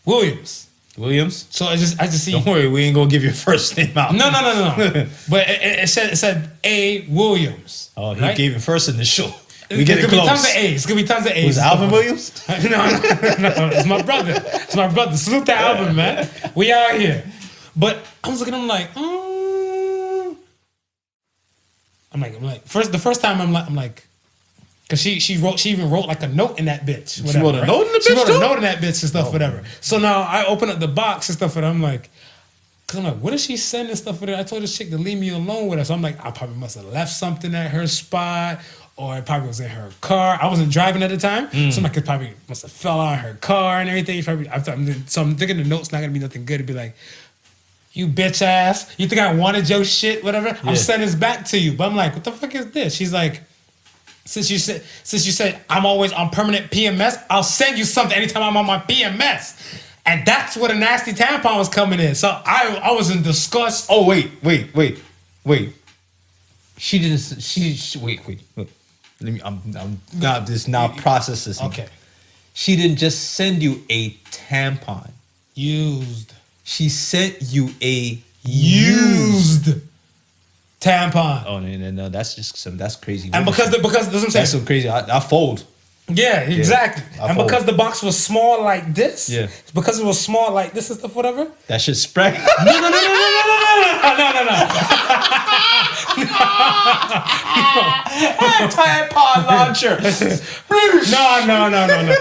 Williams. Williams? So I just see. Don't worry, we ain't gonna give your first name out. No. But it said A. Williams. Oh, he right? gave it first in the show. We It's get it gonna be close. tons of A's. It's gonna be tons of A's. Was it Alvin Williams? No, it's my brother. It's my brother. Salute to Alvin, man. We out here. But I was looking at him like, I'm like, the first time I'm like, cause she even wrote like a note in that bitch. Whatever, wrote a note in the She bitch, wrote a too? note in that bitch and stuff, whatever. So now I open up the box and stuff, and I'm like, cause I'm like, what is she sending stuff with her? I told this chick to leave me alone with her. So I'm like, I probably must have left something at her spot, or it probably was in her car. I wasn't driving at the time, so I'm like, it probably must have fell out of her car and everything. So I'm thinking the note's not gonna be nothing good. It'd be like, you bitch ass, you think I wanted your shit, whatever? I'm sending this back to you. But I'm like, what the fuck is this? She's like, since you said I'm always on permanent PMS, I'll send you something anytime I'm on my PMS. And that's where the nasty tampon was coming in. So I was in disgust. Oh, wait. She didn't, wait. Let me, I'm not just now process this. Okay. She didn't just send you a tampon. Used She sent you a used tampon. Oh no, that's crazy. And because that's what I'm saying. That's so crazy. I fold. Yeah, exactly. I And fold. because the box was small like this, Yeah. because it was small like this and stuff, whatever. That shit spread. No. Tampon launcher. No.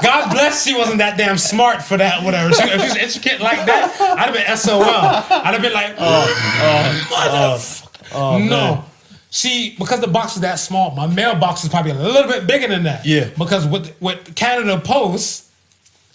God bless she wasn't that damn smart for that, whatever. If she was intricate like that, I'd have been SOL. I'd have been like, motherfucker. No. See, because the box was that small, my mailbox is probably a little bit bigger than that. Yeah. Because with Canada Post,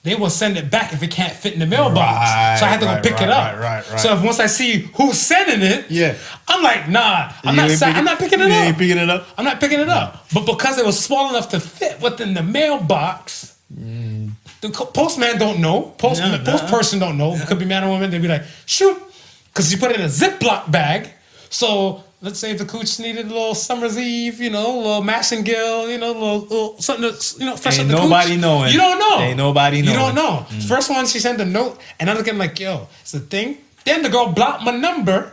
they will send it back if it can't fit in the mailbox. So I had to go pick it up. Right. So if once I see who's sending it, Yeah. I'm like, nah, I'm not picking it You up. ain't picking it up? I'm not picking it up. But because it was small enough to fit within the mailbox, the postman don't know. Post person don't know. It could be man or woman. They'd be like, shoot. Because you put it in a Ziploc bag. So let's say if the cooch needed a little summer's eve, a little Massengill, a little something that's, fresh Ain't up the nobody cooch. knowing. You don't know. Ain't nobody You don't knowing. know. First one, she sent a note, and I'm looking like, yo, it's a thing. Then the girl blocked my number.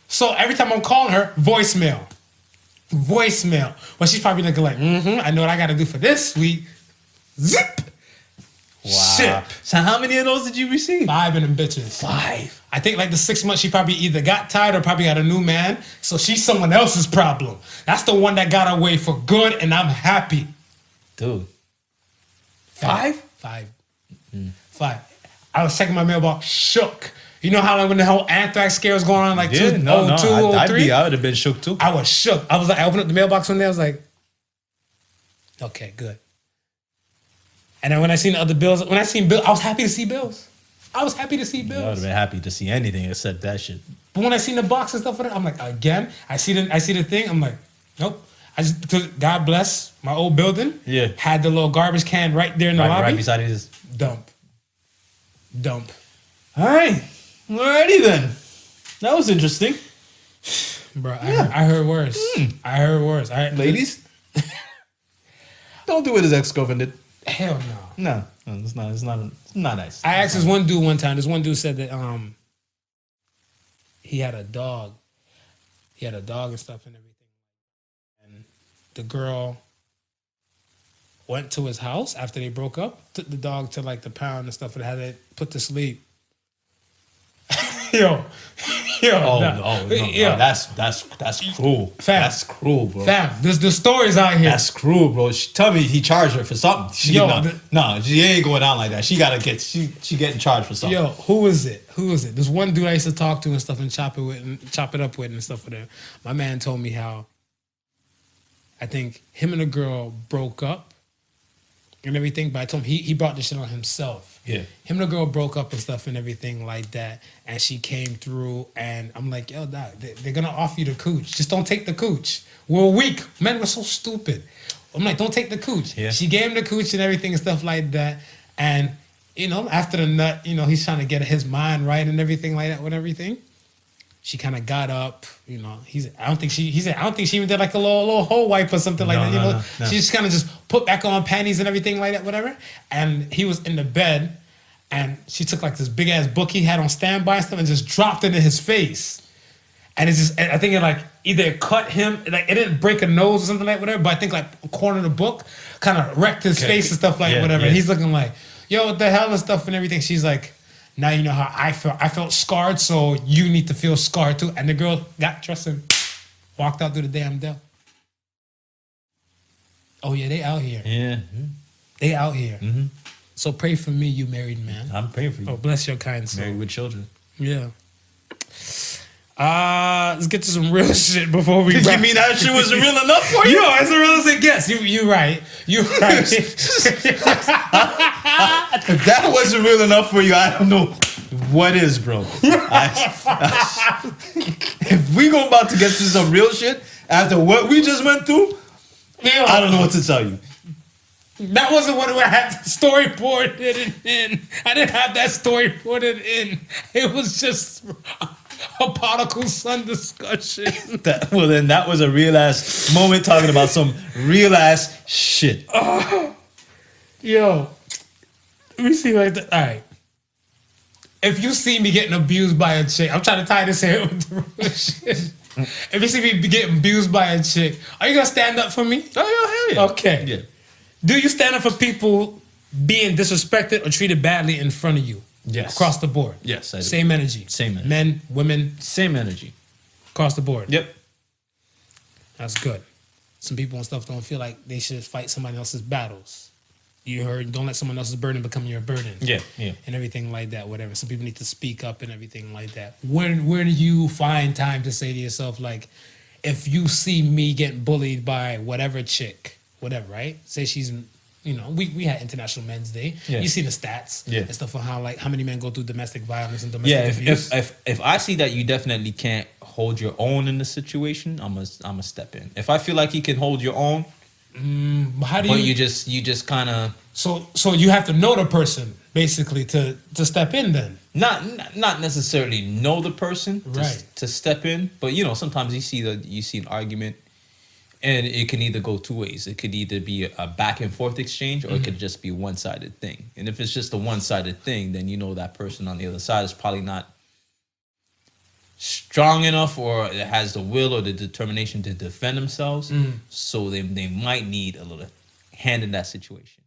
So every time I'm calling her, voicemail. Well, she's probably looking like, I know what I got to do for this week. Zip. Ship. So how many of those did you receive? 5 of them bitches. 5. I think like the 6 months she probably either got tired or probably got a new man. So she's someone else's problem. That's the one that got away for good, and I'm happy. Dude. 5? 5. 5. I was checking my mailbox, shook. You know how like when the whole anthrax scare was going on, like 202, 03? I would have been shook too. I was shook. I was like, I opened up the mailbox one day. I was like, okay, good. And then when I seen the other bills, I was happy to see bills. I was happy to see I would bills. have been happy to see anything except that shit. But when I seen the box and stuff for it, I'm like, again, I see the thing. I'm like, nope. Because God bless my old building. Yeah. Had the little garbage can right there in the lobby. Right beside his. Dump. All right. Alrighty then. That was interesting. Bro, I heard worse. I heard worse. Ladies, don't do what his ex-girlfriend did. Hell no. No, it's not nice. I asked this one dude one time. This one dude said that he had a dog. He had a dog and stuff and everything. And the girl went to his house after they broke up, took the dog to like the pound and stuff and had it put to sleep. Yo. No, that's cruel. Fam. That's cruel, bro. Fam, there's the stories out here. That's cruel, bro. Tell me he charged her for something. She ain't going out like that. She getting charged for something. Yo, who is it? This one dude I used to talk to and stuff and chop it up with and stuff with him. My man told me how I think him and a girl broke up and everything, but I told him he brought this shit on himself. Yeah. Him and the girl broke up and stuff and everything like that. And she came through and I'm like, yo, dog, they're going to offer you the cooch. Just don't take the cooch. We're weak. Men, we're so stupid. I'm like, don't take the cooch. Yeah. She gave him the cooch and everything and stuff like that. And, after the nut, he's trying to get his mind right and everything like that with everything. She kind of got up, I don't think she even did like a little hole wipe or something like that. No. She just kind of just put back on panties and everything like that, whatever. And he was in the bed, and she took like this big ass book he had on standby and stuff and just dropped it in his face. And I think it like either cut him, like it didn't break a nose or something like whatever, but I think like a corner of the book kind of wrecked his face and stuff like whatever. Yeah. And he's looking like, yo, what the hell and stuff and everything. She's like, now you know how I felt. I felt scarred, so you need to feel scarred too. And the girl got dressed and walked out through the damn door. Oh yeah, they out here. Yeah. They out here. Mm-hmm. So pray for me, you married man. I'm praying for you. Oh, bless your kind soul. Married with children. Yeah. Let's get to some real shit before we. You mean that shit wasn't real enough for you? Yo, as real as it gets. You right. You right. If that wasn't real enough for you, I don't know what is, bro. If we go about to get to some real shit after what we just went through, I don't know what to tell you. That wasn't what I had storyboarded in. I didn't have that storyboarded in. It was just a Podical son discussion. Then that was a real ass moment talking about some real ass shit. Yo, let me see like that. All right. If you see me getting abused by a chick, I'm trying to tie this in with the real shit. If you see me getting abused by a chick, are you gonna stand up for me? Oh, hell yeah. Okay. Yeah. Do you stand up for people being disrespected or treated badly in front of you? Yes. Across the board? Yes, I do. Same energy? Same energy. Men, women? Same energy. Across the board? Yep. That's good. Some people and stuff don't feel like they should fight somebody else's battles. You heard, don't let someone else's burden become your burden. Yeah. And everything like that, whatever. Some people need to speak up and everything like that. Where do you find time to say to yourself, like, if you see me getting bullied by whatever chick, whatever, right? Say she's, we had International Men's Day. Yeah. You see the stats and stuff on how many men go through domestic violence and domestic abuse. If I see that you definitely can't hold your own in the situation, I'm a step in. If I feel like you can hold your own, how do you just kind of so you have to know the person basically to step in then. Not necessarily know the person right to step in, but sometimes you see an argument. And it can either go two ways. It could either be a back and forth exchange, or it could just be a one-sided thing. And if it's just a one-sided thing, then that person on the other side is probably not strong enough, or it has the will or the determination to defend themselves. So they might need a little hand in that situation.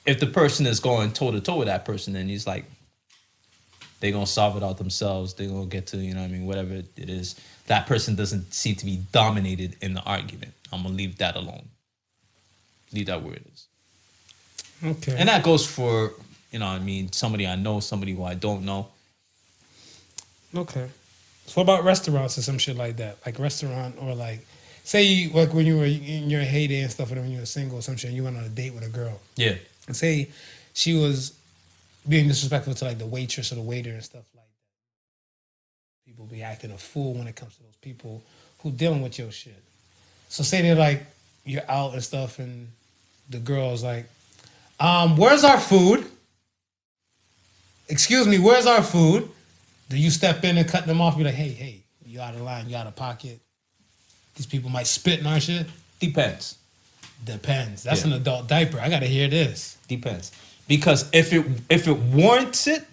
if the person is going toe to toe with that person, then he's like, they're gonna solve it out themselves. They're gonna get to, you know what I mean, whatever it is. That person doesn't seem to be dominated in the argument. I'm gonna leave that alone. Leave that where it is. Okay. And that goes for, you know what I mean, somebody I know, somebody who I don't know. Okay. So what about restaurants or some shit like that? Like restaurant or like, say you, like when you were in your heyday and stuff, and when you were single or some shit, and you went on a date with a girl. Yeah. And say she was being disrespectful to like the waitress or the waiter and stuff like that. People be acting a fool when it comes to those people who dealing with your shit. So say they're like, you're out and stuff, and the girl's like, where's our food? Excuse me, where's our food? Do you step in and cut them off? Be like, hey, you out of line, you out of pocket. These people might spit in our shit. Depends. That's an adult diaper. I gotta hear this. Depends. Because if it warrants it,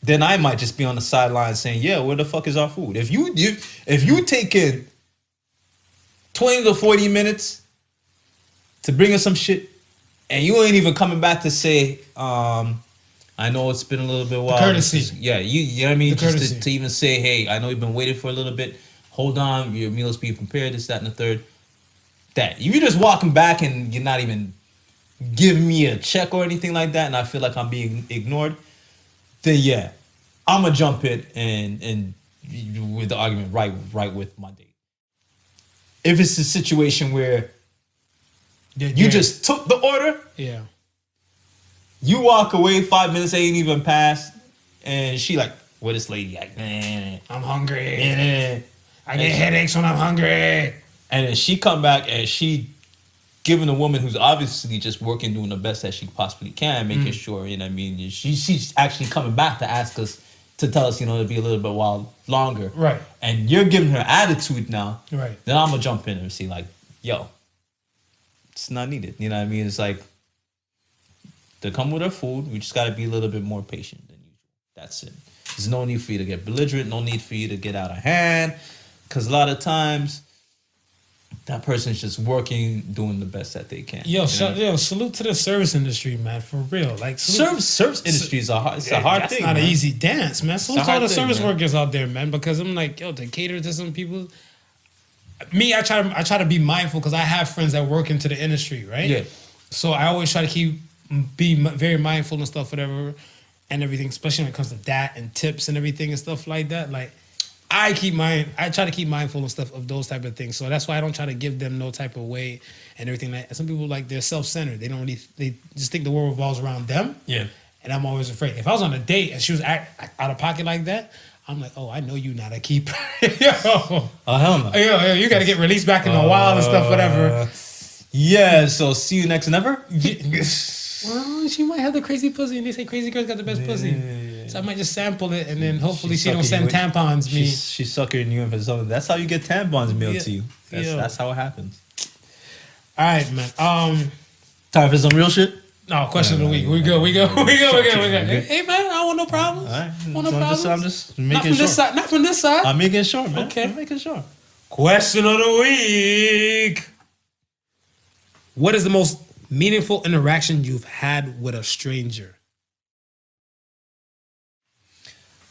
then I might just be on the sideline saying, yeah, where the fuck is our food? If you take in 20 to 40 minutes to bring us some shit, and you ain't even coming back to say, I know it's been a little bit while. Courtesy. Yeah, you know what I mean? The Just courtesy. to even say, hey, I know you've been waiting for a little bit. Hold on, your meals be prepared, this, that, and the third. That. If you're just walking back and you're not even giving me a check or anything like that, and I feel like I'm being ignored, then yeah, I'm going to jump in and with the argument right with my date. If it's a situation where you just took the order, Yeah. you walk away, 5 minutes ain't even passed, and she like, where this lady at? I'm hungry. And I get headaches when I'm hungry. then she come back and she giving a woman who's obviously just working, doing the best that she possibly can, making sure, you know what I mean, she's actually coming back to ask us, to tell us, you know, to be a little bit while longer. Right. And you're giving her attitude now. Right. Then I'm going to jump in and see like, yo, it's not needed. You know what I mean? It's like, to come with her food, we just got to be a little bit more patient than usual. That's it. There's no need for you to get belligerent, no need for you to get out of hand, because a lot of times that person's just working, doing the best that they can. Yo, salute to the service industry, man, for real. Like Service industry is a hard thing. That's not an easy dance, man. Salute to all the service man. workers out there, man, because I'm like, yo, to cater to some people. Me, I try to be mindful because I have friends that work into the industry, right? Yeah. So I always try to be very mindful and stuff, whatever, and everything, especially when it comes to that and tips and everything and stuff like that. Like, I try to keep mindful and stuff of those type of things. So that's why I don't try to give them no type of way and everything. Like, some people, like, they're self-centered. They just think the world revolves around them. Yeah. And I'm always afraid. If I was on a date and she was out of pocket like that, I'm like, oh, I know you not a keeper. Yo. Oh, hell no. Yo, you got to get released back in the wild and stuff, whatever. Yeah, so see you next never? Well, she might have the crazy pussy, and they say crazy girls got the best pussy. Yeah. So I might just sample it, and then hopefully she don't send tampons me. She's sucking you in for something. That's how you get tampons mailed to you. That's how it happens. All right, man. Time for some real shit? No, question of the week. We go. Hey, man, I don't want no problems. All right. Want no problems? I'm just making Not from sure. this side. Not from this side. I'm making sure, man. Okay. I'm making sure. Question of the week. What is the most meaningful interaction you've had with a stranger?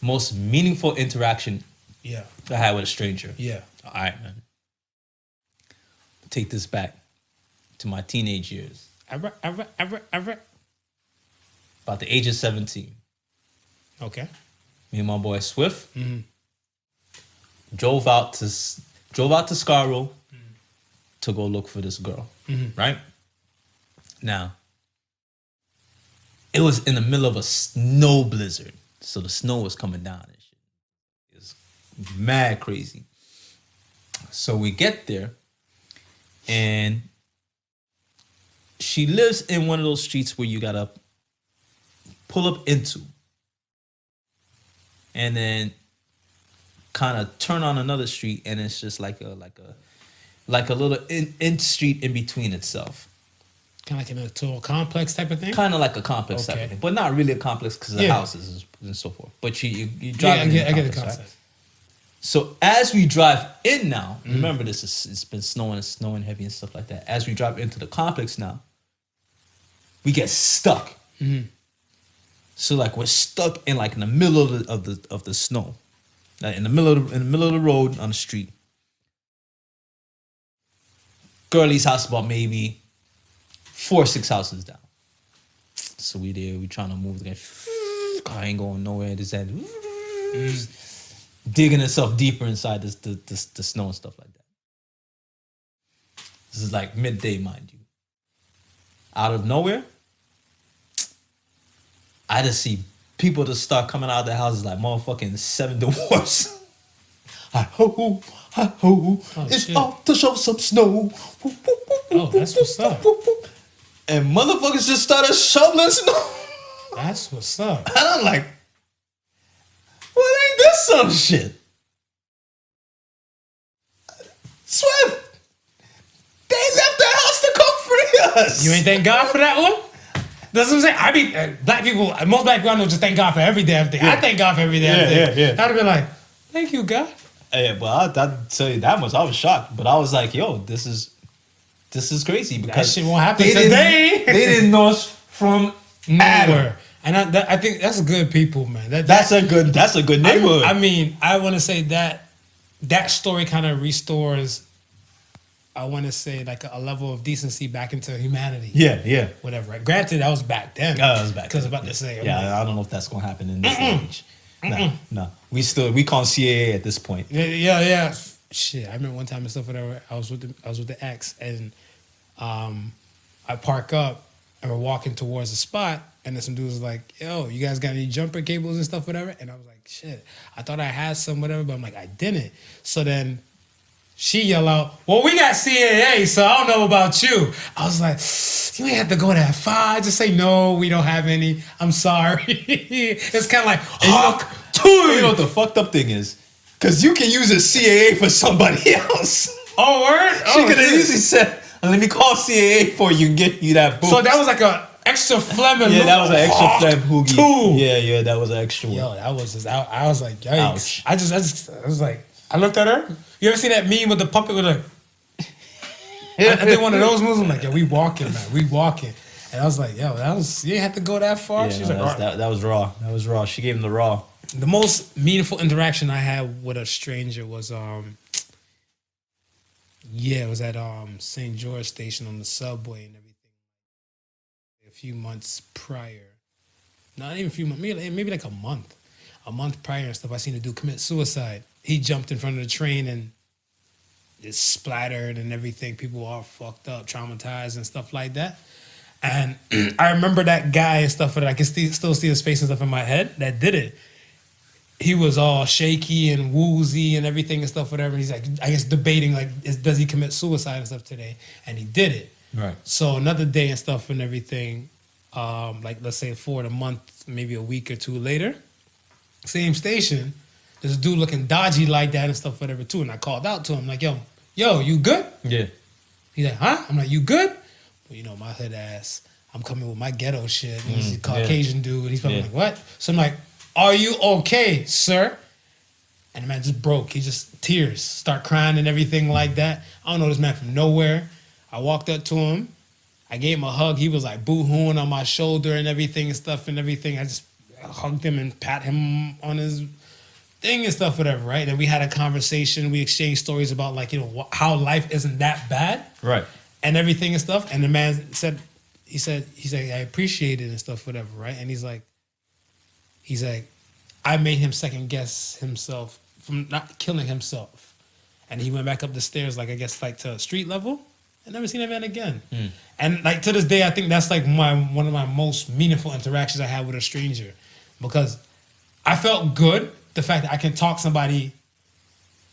Most meaningful interaction Yeah. I had with a stranger. Yeah. All right, man. Take this back to my teenage years. Ever. About the age of 17. Okay. Me and my boy Swift drove out to Scarborough to go look for this girl. Right? Now, it was in the middle of a snow blizzard. So the snow was coming down and shit. It was mad crazy. So we get there, and she lives in one of those streets where you gotta pull up into and then kind of turn on another street, and it's just like a little in street in between itself. Kind of like a complex type of thing? Kind of like a complex type of thing, but not really a complex because of the houses and so forth. But you drive. I get the concept. Right? So as we drive in now, remember it's been snowing heavy and stuff like that. As we drive into the complex now, we get stuck. So like we're stuck in like in the middle of the snow, like in the middle of the road on the street. Girlie's house about maybe 4 or 6 houses down. So we there, we trying to move again. Car ain't going nowhere. This and digging itself deeper inside the snow and stuff like that. This is like midday, mind you. Out of nowhere, I just see people just start coming out of their houses like motherfucking 7 dwarfs. Hi-ho, hi-ho, it's shit. off to show some snow. Oh, that's what's up. And motherfuckers just started shoveling snow. That's what's up. And I'm like, well, ain't this some shit? Swift, they left their house to come free us. You ain't thank God for that one? That's what I'm saying. I mean, black people, most black people I know just thank God for every damn thing. I thank God for every damn thing. Yeah. I'd have been like, thank you, God. Yeah, but I'll tell you that much. I was shocked, but I was like, "Yo, this is crazy." Because That shit won't happen they today. They didn't know us from Adam. Nowhere. And I think that's good people, man. That's a good neighborhood. I mean, I want to say that story kind of restores, I want to say, like a level of decency back into humanity. Yeah. Whatever. Right? Granted, that was back then. That was back. Because I was about to say. I'm like, I don't know if that's gonna happen in this age. No. We call CAA at this point. Yeah. Shit, I remember one time and stuff. Whatever. I was with the ex, and I park up, and we're walking towards the spot, and then some dudes was like, "Yo, you guys got any jumper cables and stuff, whatever?" And I was like, "Shit, I thought I had some, whatever," but I'm like, I didn't. So then she yell out, "Well, we got CAA, so I don't know about you." I was like, "You ain't have to go that far. Just say no, we don't have any. I'm sorry." It's kind of like, You know what the fucked up thing is? Because you can use a CAA for somebody else. Oh, word? She could have easily said, "Let me call CAA for you and get you that book." So that was like a extra phlegm. Yeah, that was an extra phlegm hoogie. Two. Yeah, that was an extra one. Yo, that was just, I was like, yikes. Ouch. I was like, I looked at her. You ever see that meme with the puppet with like, I did one of those moves. I'm like, yo, we walking, man. We walking. And I was like, yo, you ain't have to go that far. Yeah, She's no, like, that was raw. That was raw. She gave him the raw. The most meaningful interaction I had with a stranger was, it was at St. George Station on the subway and everything. A few months prior. Not even a few months, maybe like a month. A month prior and stuff, I seen a dude commit suicide. He jumped in front of the train and it splattered and everything. People were all fucked up, traumatized and stuff like that. And I remember that guy and stuff, that I can still see his face and stuff in my head that did it. He was all shaky and woozy and everything and stuff, whatever. He's like, I guess debating, like, does he commit suicide and stuff today? And he did it. Right. So another day and stuff and everything, like let's say for a month, maybe a week or two later, same station, there's a dude looking dodgy like that and stuff, whatever, too. And I called out to him, like, yo, you good? Yeah. He's like, huh? I'm like, you good? Well, you know, my hood ass, I'm coming with my ghetto shit. And he's a Caucasian dude. And he's probably like, what? So I'm like, are you okay, sir? And the man just broke. He just, tears, start crying and everything like that. I don't know this man from nowhere. I walked up to him. I gave him a hug. He was like boo-hooing on my shoulder and everything and stuff and everything. I just hugged him and pat him on his thing and stuff, whatever, right? And we had a conversation. We exchanged stories about, like, you know, how life isn't that bad. Right. And everything and stuff. And the man said, he said, I appreciate it and stuff, whatever, right? And he's like, I made him second guess himself from not killing himself. And he went back up the stairs, like, I guess, like to street level. I never seen that man again. And like to this day, I think that's like one of my most meaningful interactions I had with a stranger, because I felt good, the fact that I can talk somebody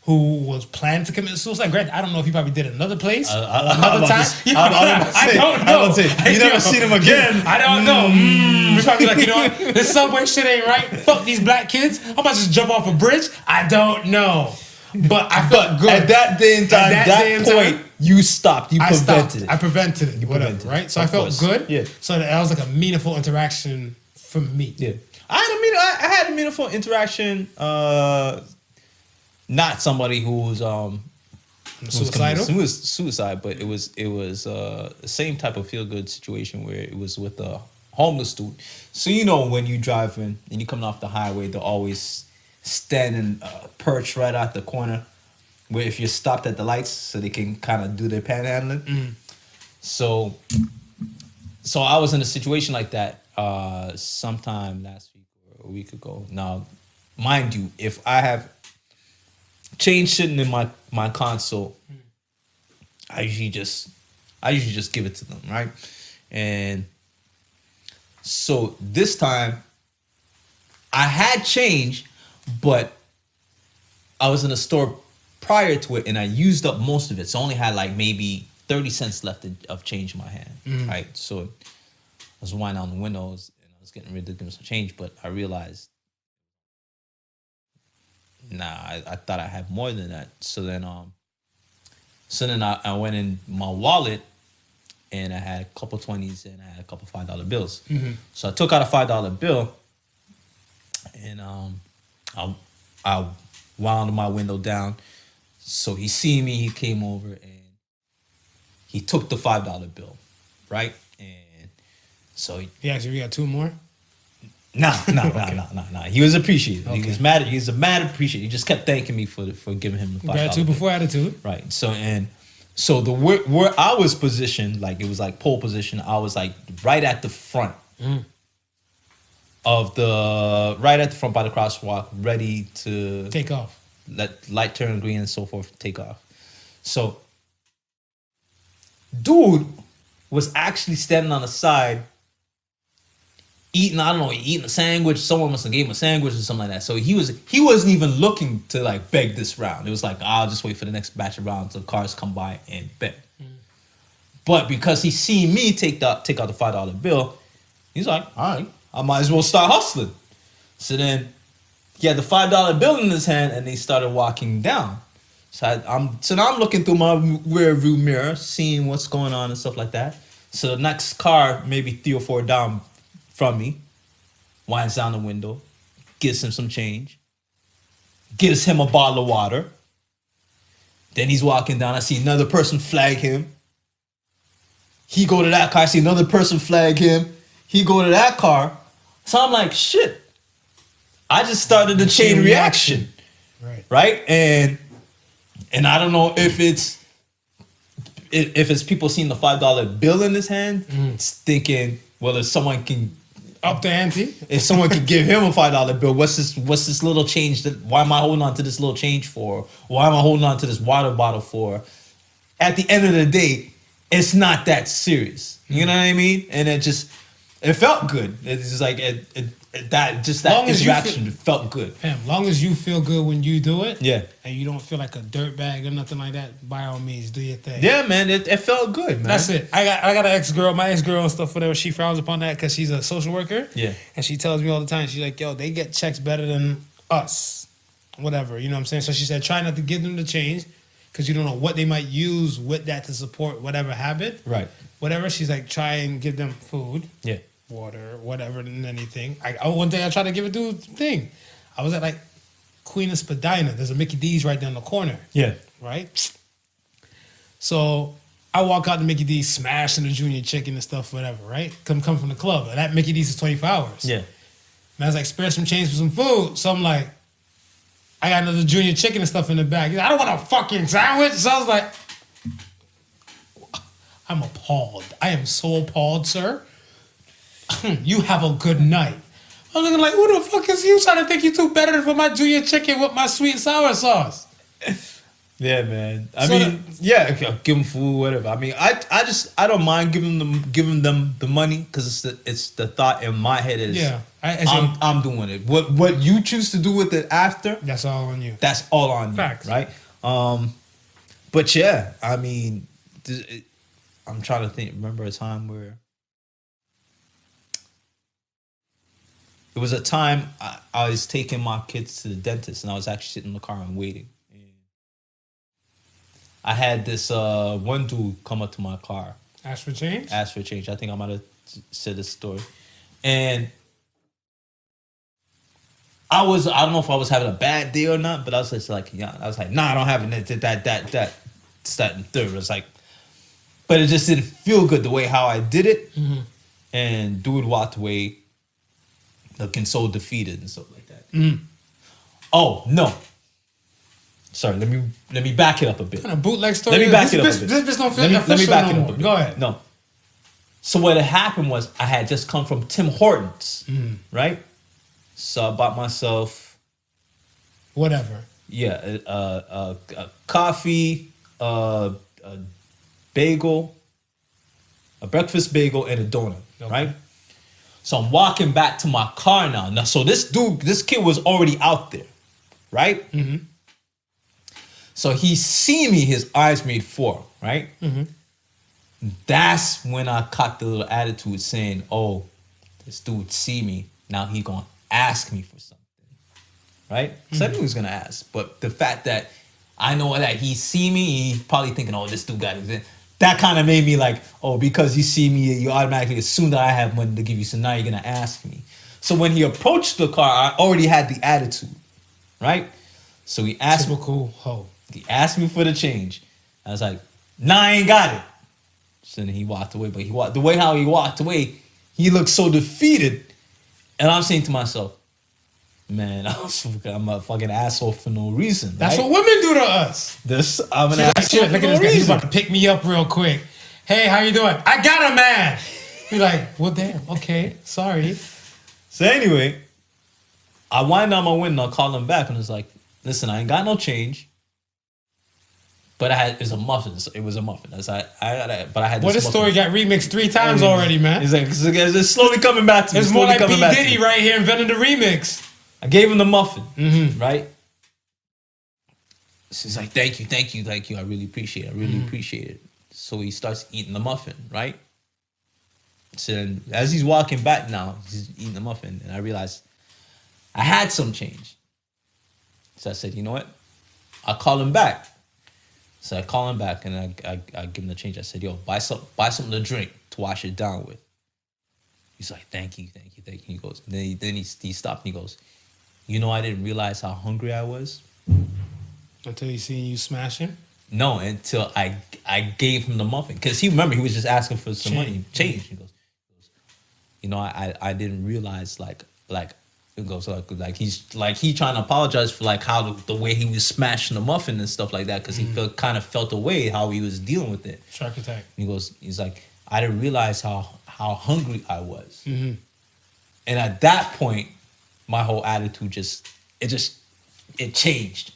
who was planning to commit suicide. Granted, I don't know if he probably did another place, another time. I don't know. You never seen him again. I don't know. He's probably like, you know what? This subway shit ain't right. Fuck these black kids. I'm about to just jump off a bridge. I don't know. But I felt good. At that day and time, that point, you stopped. You prevented it. I prevented it. Whatever, right? So I felt good. Yeah. So that was like a meaningful interaction for me. Yeah. I had a meaningful interaction. Not somebody who's Suicidal? It was suicide, but it was the same type of feel good situation where it was with a homeless dude. So you know when you driving and you coming off the highway, they're always standing perched right at the corner where if you're stopped at the lights, so they can kind of do their panhandling. So I was in a situation like that sometime last week or a week ago. Now, mind you, if I have change sitting in my console, I usually just give it to them, right? And so this time I had change, but I was in a store prior to it and I used up most of it. So I only had like maybe 30 cents left of change in my hand, right? So I was winding down the windows and I was getting ready to give them some change, but I realized, I thought I had more than that. So then I went in my wallet and I had a couple 20s and I had a couple $5 bills. So I took out a $5 bill and I wound my window down. So he seen me, he came over and he took the $5 bill, right? And so He actually got two more? No. He was appreciative. Okay. He was mad. He was a mad appreciative. He just kept thanking me for giving him the $5. Gratitude before attitude. Right. So the where I was positioned, like it was like pole position. I was like right at the front by the crosswalk, ready to Take off. let light turn green and so forth, take off. So, dude was actually standing on the side eating a sandwich. Someone must have gave him a sandwich or something like that. So he wasn't even looking to like beg this round. It was like, I'll just wait for the next batch of rounds until cars come by and beg. But because he seen me take out the $5 bill, he's like, all right, I might as well start hustling. So then he had the $5 bill in his hand and he started walking down. So now I'm looking through my rear view mirror, seeing what's going on and stuff like that. So the next car, maybe 3 or 4 down from me, winds down the window, gives him some change, gives him a bottle of water. Then he's walking down. I see another person flag him. He go to that car. I see another person flag him. He go to that car. So I'm like, shit. I just started the chain reaction. Right? And I don't know if it's people seeing the $5 bill in his hand, it's thinking, well, if someone can up the ante, if someone could give him a $5 bill, what's this little change? Why am I holding on to this little change for? Why am I holding on to this water bottle for? At the end of the day, it's not that serious. You know what I mean? And it felt good. It's just like that interaction felt good. Fam, long as you feel good when you do it, yeah, and you don't feel like a dirtbag or nothing like that, by all means, do your thing. Yeah, man, it felt good, man. That's it. I got an ex-girl, my ex-girl and stuff, whatever. She frowns upon that because she's a social worker. Yeah. And she tells me all the time, she's like, yo, they get checks better than us. Whatever, you know what I'm saying? So she said, try not to give them the change because you don't know what they might use with that to support whatever habit. Right. Whatever. She's like, try and give them food. Yeah. Water, whatever, than anything. One day I tried to give a dude thing. I was at like Queen of Spadina. There's a Mickey D's right down the corner. Yeah. Right? So I walk out to Mickey D's, smashing the junior chicken and stuff, whatever, right? Come from the club. And that Mickey D's is 24 hours. Yeah. And I was like, spare some change for some food. So I'm like, I got another junior chicken and stuff in the bag. He's like, I don't want a fucking sandwich. So I was like, I'm appalled. I am so appalled, sir. You have a good night. I'm looking like, who the fuck is you trying to think you too better for my junior chicken with my sweet and sour sauce? Yeah, man. I mean, give them food, whatever. I mean, I don't mind giving them the money because it's the thought in my head is I'm doing it. What you choose to do with it after, that's all on you. That's all on Facts. You, right? But yeah, I mean, I'm trying to remember a time where. It was a time I was taking my kids to the dentist, and I was actually sitting in the car and waiting. And I had this one dude come up to my car. Ask for change? Ask for change. I think I might have said this story. And I don't know if I was having a bad day or not, but I was just like, nah, I don't have it. That. this, that, and third. It was like, but it just didn't feel good the way how I did it. Mm-hmm. And dude walked away looking so defeated and stuff like that. Mm-hmm. Oh, no. Sorry, let me back it up a bit. What kind of bootleg story? Let me back it up a bit. This don't feel let me back it up a bit. Go ahead. No. So what had happened was I had just come from Tim Hortons, right? So I bought myself whatever. Yeah, a coffee, a bagel, a breakfast bagel, and a donut, right? So I'm walking back to my car now. Now, so this kid was already out there, right? Mm-hmm. So he see me, his eyes made four, right? Mm-hmm. That's when I caught the little attitude saying, oh, this dude see me, now he gonna ask me for something, right? So I knew he was gonna ask, but the fact that I know that he see me, he's probably thinking, oh, this dude got it. That kind of made me like, oh, because you see me, you automatically assume that I have money to give you, so now you're gonna ask me. So when he approached the car, I already had the attitude, right? So he asked me, typical hoe. He asked me for the change. I was like, nah, I ain't got it. So then he walked away, but the way how he walked away, he looked so defeated. And I'm saying to myself, man, I'm a fucking asshole for no reason. That's right? what women do to us. I'm an asshole for Look at no this guy. He's reason. about to pick me up real quick. Hey, how you doing? I got a man. Be like, well, damn. Okay, sorry. So anyway, I wind down my window, I call him back, and it's like, listen, I ain't got no change. But it was a muffin. It was a muffin. But I had this. Well, this story got remixed 3 times already, man. It's like it's slowly coming back to me. It's more like P. Diddy right here invented the remix. I gave him the muffin, Mm-hmm. right? She's like, thank you. I really appreciate it. So he starts eating the muffin, right? So then, as he's walking back now, he's eating the muffin, and I realized I had some change. So I said, you know what? I'll call him back. So I call him back and I give him the change. I said, yo, buy something to drink to wash it down with. He's like, thank you. He goes, and then he stopped and he goes, you know, I didn't realize how hungry I was. Until he seen you smashing? No, until I gave him the muffin. Because he was just asking for some money, change. He goes, you know, I didn't realize like it goes like he's trying to apologize for like how the way he was smashing the muffin and stuff like that because he kind of felt away how he was dealing with it. Shark attack. He's like, I didn't realize how hungry I was. Mm-hmm. And at that point, my whole attitude it changed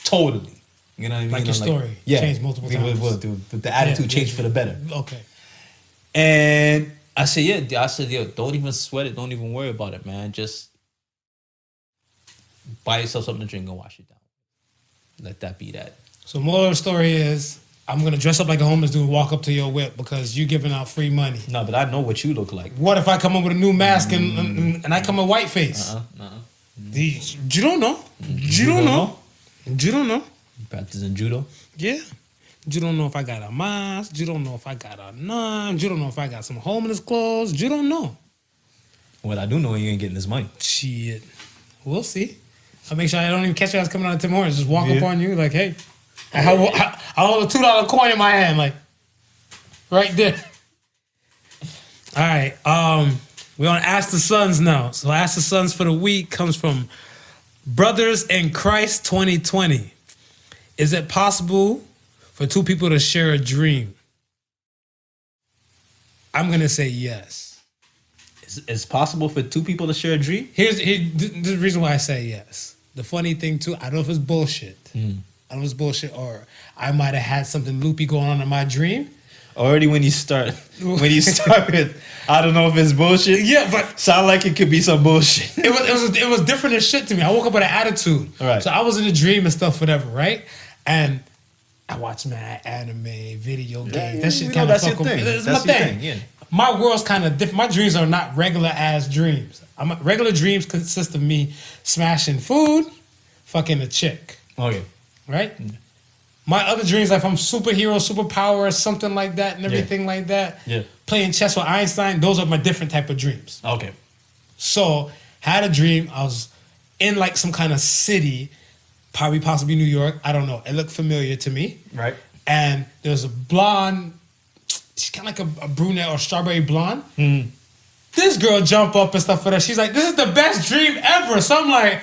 totally. You know what I mean? Like your story. Yeah. Changed multiple times. The attitude changed for the better. Okay. And I said, yo, don't even sweat it. Don't even worry about it, man. Just buy yourself something to drink and wash it down. Let that be that. So moral of the story is, I'm going to dress up like a homeless dude and walk up to your whip because you giving out free money. No, but I know what you look like. What if I come up with a new mask and I come in white face? You don't know. You don't know. You don't know. Practicing judo? Yeah. You don't know if I got a mask. You don't know if I got a knife. You don't know if I got some homeless clothes. You don't know. What I do know, you ain't getting this money. Shit. We'll see. I'll make sure I don't even catch you guys coming out of Tim Hortons. Just walk up on you like, hey. I hold a $2 coin in my hand, like, right there. All right. We're on Ask the Sons now. So Ask the Sons for the week comes from Brothers in Christ 2020. Is it possible for 2 people to share a dream? I'm going to say yes. It's possible for 2 people to share a dream? Here's the reason why I say yes. The funny thing, too, I don't know if it's bullshit. I don't know if it's bullshit or I might have had something loopy going on in my dream. Already when you start with, I don't know if it's bullshit. Yeah, but sound like it could be some bullshit. It was different as shit to me. I woke up with an attitude. All right. So I was in a dream and stuff, whatever, right? And I watch mad anime, video games. That shit kind of fuck with me. It's my thing. Yeah. My world's kind of different. My dreams are not regular ass dreams. Regular dreams consist of me smashing food, fucking a chick. Okay. Right? My other dreams, like if I'm superhero, superpower, something like that, and everything like that. Yeah. Playing chess with Einstein, those are my different type of dreams. Okay. So, had a dream. I was in like some kind of city, possibly New York. I don't know. It looked familiar to me. Right. and there's a blonde. She's kind of like a brunette or strawberry blonde. This girl jump up and stuff for that. She's like, "This is the best dream ever." So I'm like,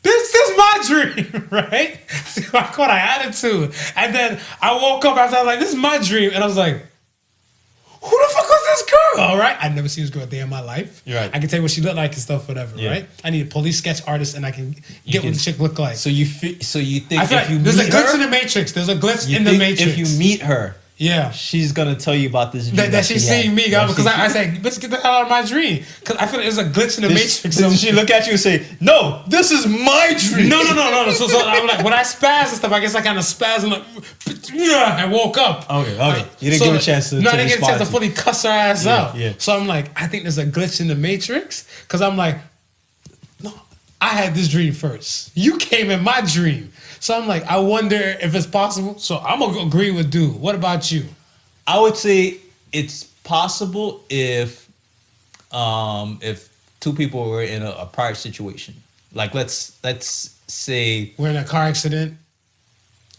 "This is my dream," right? So I caught an attitude, and then I woke up after I was like, "This is my dream," and I was like, "Who the fuck was this girl?" All right, I never seen this girl a day in my life. Right. I can tell you what she looked like and stuff, whatever. Yeah. Right. I need a police sketch artist, and I can get what the chick look like. So you think I feel like if you there's a meet glitch her, in the matrix. There's a glitch you in the think matrix. if you meet her, yeah. she's gonna tell you about this dream That she's she had. seeing me, That God, because she- I said, "Bitch, get the hell out of my dream." Because I feel like there's a glitch in the matrix. Did she look at you and say, "No, this is my dream"? No. So I'm like, when I spaz and stuff, I guess I kind of spaz and like, I woke up. Okay. You didn't give a chance to No, I didn't get a chance to respond fully cuss her ass out. Yeah. So I'm like, I think there's a glitch in the matrix. Because I'm like, no, I had this dream first. You came in my dream. So I'm like, I wonder if it's possible. So I'm going to agree with dude. What about you? I would say it's possible if two people were in a prior situation. Like let's say We're in a car accident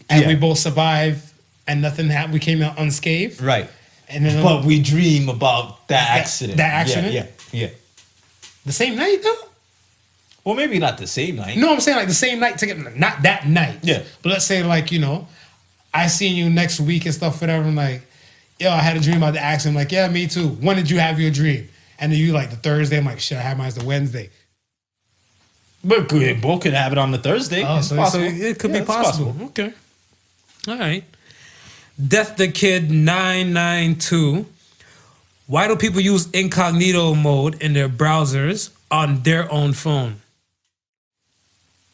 and we both survived and nothing happened. We came out unscathed. right, And then but we dream about that accident. that accident? Yeah. the same night though? Well, maybe not the same night. No, I'm saying like the same night together, not that night. Yeah. But let's say like, I seen you next week and stuff, whatever. I'm like, yo, I had a dream about the accident. I'm like, yeah, me too. When did you have your dream? And then you like the Thursday. I'm like, shit, I had mine the Wednesday. But we both could have it on the Thursday. Oh, It's so possible. it could be it's possible. Okay. All right. Death the Kid 992. Why do people use incognito mode in their browsers on their own phone?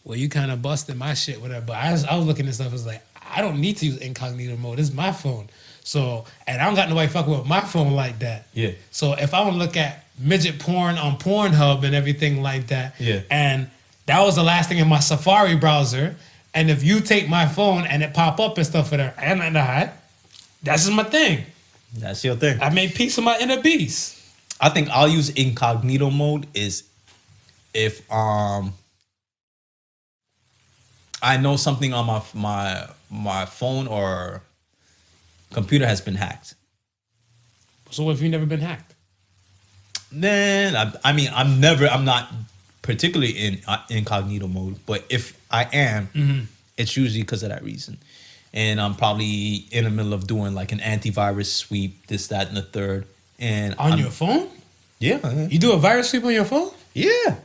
Well, you kind of busted my shit, whatever. But I was looking at stuff. I was like, I don't need to use incognito mode. This is my phone. So, and I don't got nobody fucking with my phone like that. Yeah. So if I want to look at midget porn on Pornhub and everything like that, Yeah. and that was the last thing in my Safari browser, and if you take my phone and it pop up and stuff for there, and that's just my thing. That's your thing. I made peace with my inner beast. I think I'll use incognito mode is if I know something on my phone or computer has been hacked. So what if you've never been hacked? Then I'm not particularly in incognito mode, but if I am, it's usually because of that reason. And I'm probably in the middle of doing like an antivirus sweep, this, that, and the third. And On your phone? Yeah. You do a virus sweep on your phone? Yeah.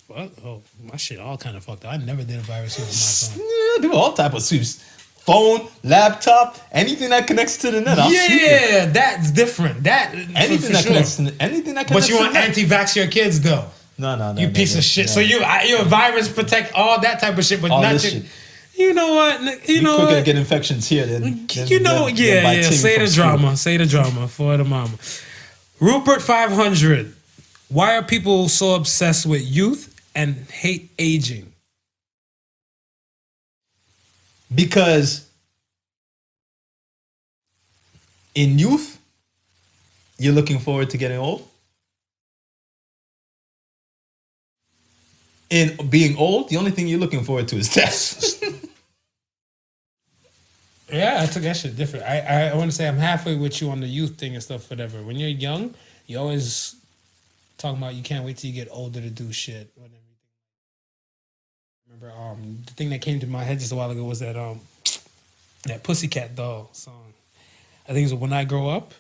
Fuck. Oh, my shit all kind of fucked up. I never did a virus sweep on my phone. Yeah, do all type of sweeps. Phone, laptop, anything that connects to the net. I'll sweep it. Yeah, that's different. Anything that connects to anything that connects But you to want the net. anti-vax your kids though? No. You piece of shit. So you're a virus protect all that type of shit, but All not this your, shit. You know what? You We know quicker to what? get infections here than You know, than yeah. by team Say from the school. drama. Say the drama for the mama. Rupert 500. Why are people so obsessed with youth and hate aging? Because in youth, you're looking forward to getting old. In being old, the only thing you're looking forward to is death. Yeah, I took that shit different. I want to say I'm halfway with you on the youth thing and stuff, whatever. When you're young, you always talking about you can't wait till you get older to do shit. And everything. Remember, the thing that came to my head just a while ago was that that Pussycat Doll song. I think it's When I Grow Up.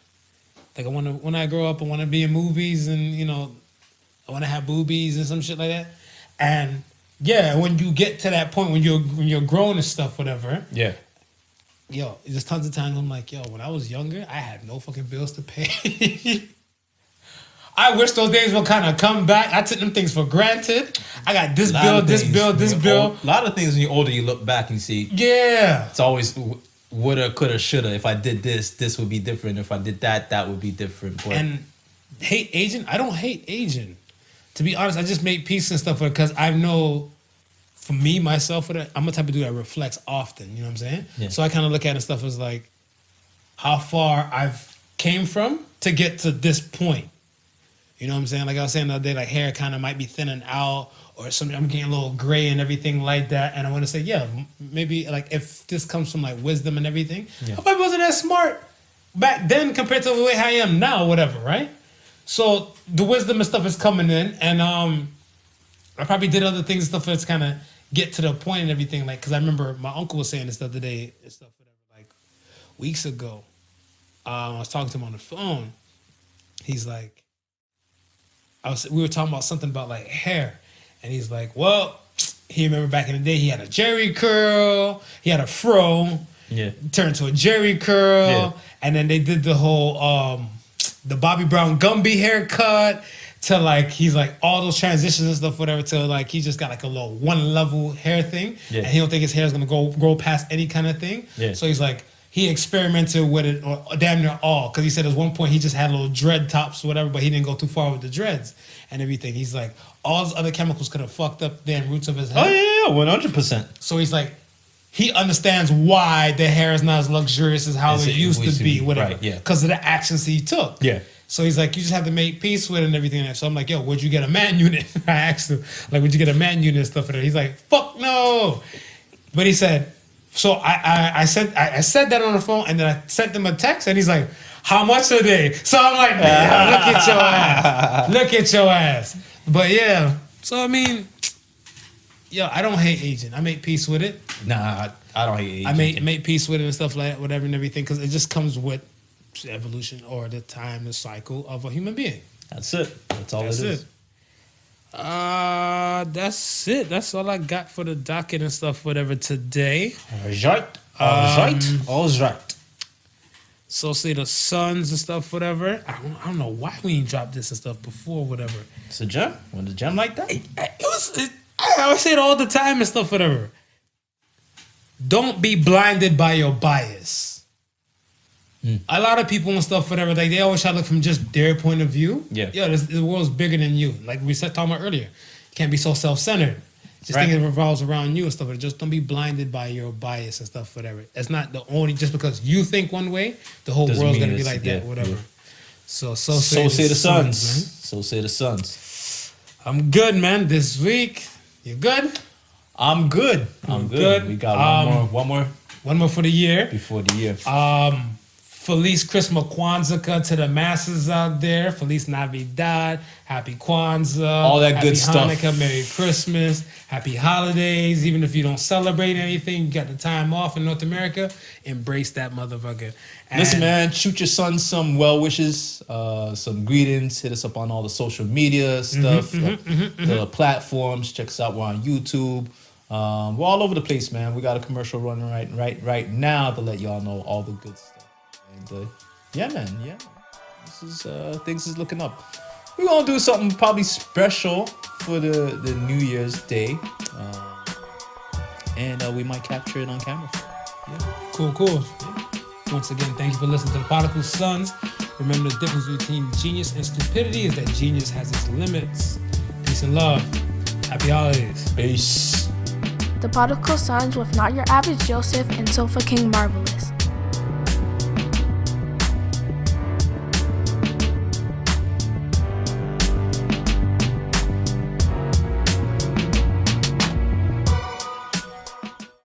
Like when I grow up, I want to be in movies and I want to have boobies and some shit like that. And yeah, when you get to that point when you're grown and stuff, whatever. Yeah. Yo, there's tons of times I'm like, yo, when I was younger, I had no fucking bills to pay. I wish those days would kind of come back. I took them things for granted. I got this bill, this bill, this bill. A lot of things when you're older, you look back and you see, Yeah. it's always woulda, coulda, shoulda. If I did this would be different. If I did that would be different. But And hate aging? I don't hate aging. To be honest, I just make peace and stuff because I know, for me, myself, I'm the type of dude that reflects often. You know what I'm saying? Yeah. So I kind of look at it stuff as like how far I've came from to get to this point. You know what I'm saying? Like I was saying the other day, like hair kind of might be thinning out or something. I'm getting a little gray and everything like that. And I want to say, yeah, maybe like if this comes from like wisdom and everything, I probably wasn't that smart back then compared to the way I am now, whatever, right? So the wisdom and stuff is coming in, and I probably did other things and stuff that's kind of get to the point and everything. Like, because I remember my uncle was saying this the other day and stuff, whatever, like weeks ago. I was talking to him on the phone. He's like, we were talking about something about like hair, and he's like, well, he remember back in the day he had a Jerry curl, he had a fro, turned to a Jerry curl, and then they did the whole the Bobby Brown Gumby haircut to like he's like all those transitions and stuff, whatever, to like he just got like a little one level hair thing, and he don't think his hair is gonna grow past any kind of thing. So he's like. He experimented with it, or damn near all, because he said at one point he just had little dread tops, or whatever, but he didn't go too far with the dreads and everything. He's like, all those other chemicals could have fucked up the damn roots of his hair. Oh, yeah, 100%. So he's like, he understands why the hair is not as luxurious as how it used to be, whatever, because of the actions he took. So he's like, you just have to make peace with it and everything. So I'm like, yo, where'd you get a man unit? I asked him, like, where'd you get a man unit and stuff? He's like, fuck no. But he said, so I said that on the phone, and then I sent him a text, and he's like, how much a day? So I'm like, yeah, look at your ass. Look at your ass. But yeah, so I mean, yo, I don't hate aging. I make peace with it. Nah, I don't hate aging. I make peace with it and stuff like that, whatever and everything, because it just comes with evolution or the time, the cycle of a human being. That's it. That's all it is. That's it. That's all I got for the docket and stuff, whatever, today. All right. So say the Suns and stuff, whatever. I don't know why we ain't dropped this and stuff before, whatever. It's a gem. Want a gem like that? I always say it all the time and stuff, whatever. Don't be blinded by your bias. A lot of people and stuff, whatever, like they always try to look from just their point of view. Yo, the world's bigger than you. Like we said talking about earlier, you can't be so self-centered. Just think it revolves around you and stuff. But just don't be blinded by your bias and stuff, whatever. It's not the only just because you think one way, the whole world's gonna be like that, whatever. So say the Suns, man. So say the Suns. I'm good, man. This week, you good? I'm good. I'm good. We got one more for the year. Before the year. Feliz Christmas Kwanzaa to the masses out there. Feliz Navidad. Happy Kwanzaa. All that good stuff. Happy Hanukkah. Merry Christmas. Happy holidays. Even if you don't celebrate anything, you got the time off in North America, embrace that motherfucker. And listen, man, shoot your son some well wishes, some greetings. Hit us up on all the social media stuff, the platforms. Check us out. We're on YouTube. We're all over the place, man. We got a commercial running right now to let y'all know all the good stuff. And yeah, man. This is things is looking up. We're gonna do something probably special for the New Year's Day, and we might capture it on camera. Cool. Once again, thank you for listening to the Podical Sons. Remember, the difference between genius and stupidity is that genius has its limits. Peace and love. Happy holidays. Peace. The Podical Sons with not your average Joseph and Sofa King Marvelous.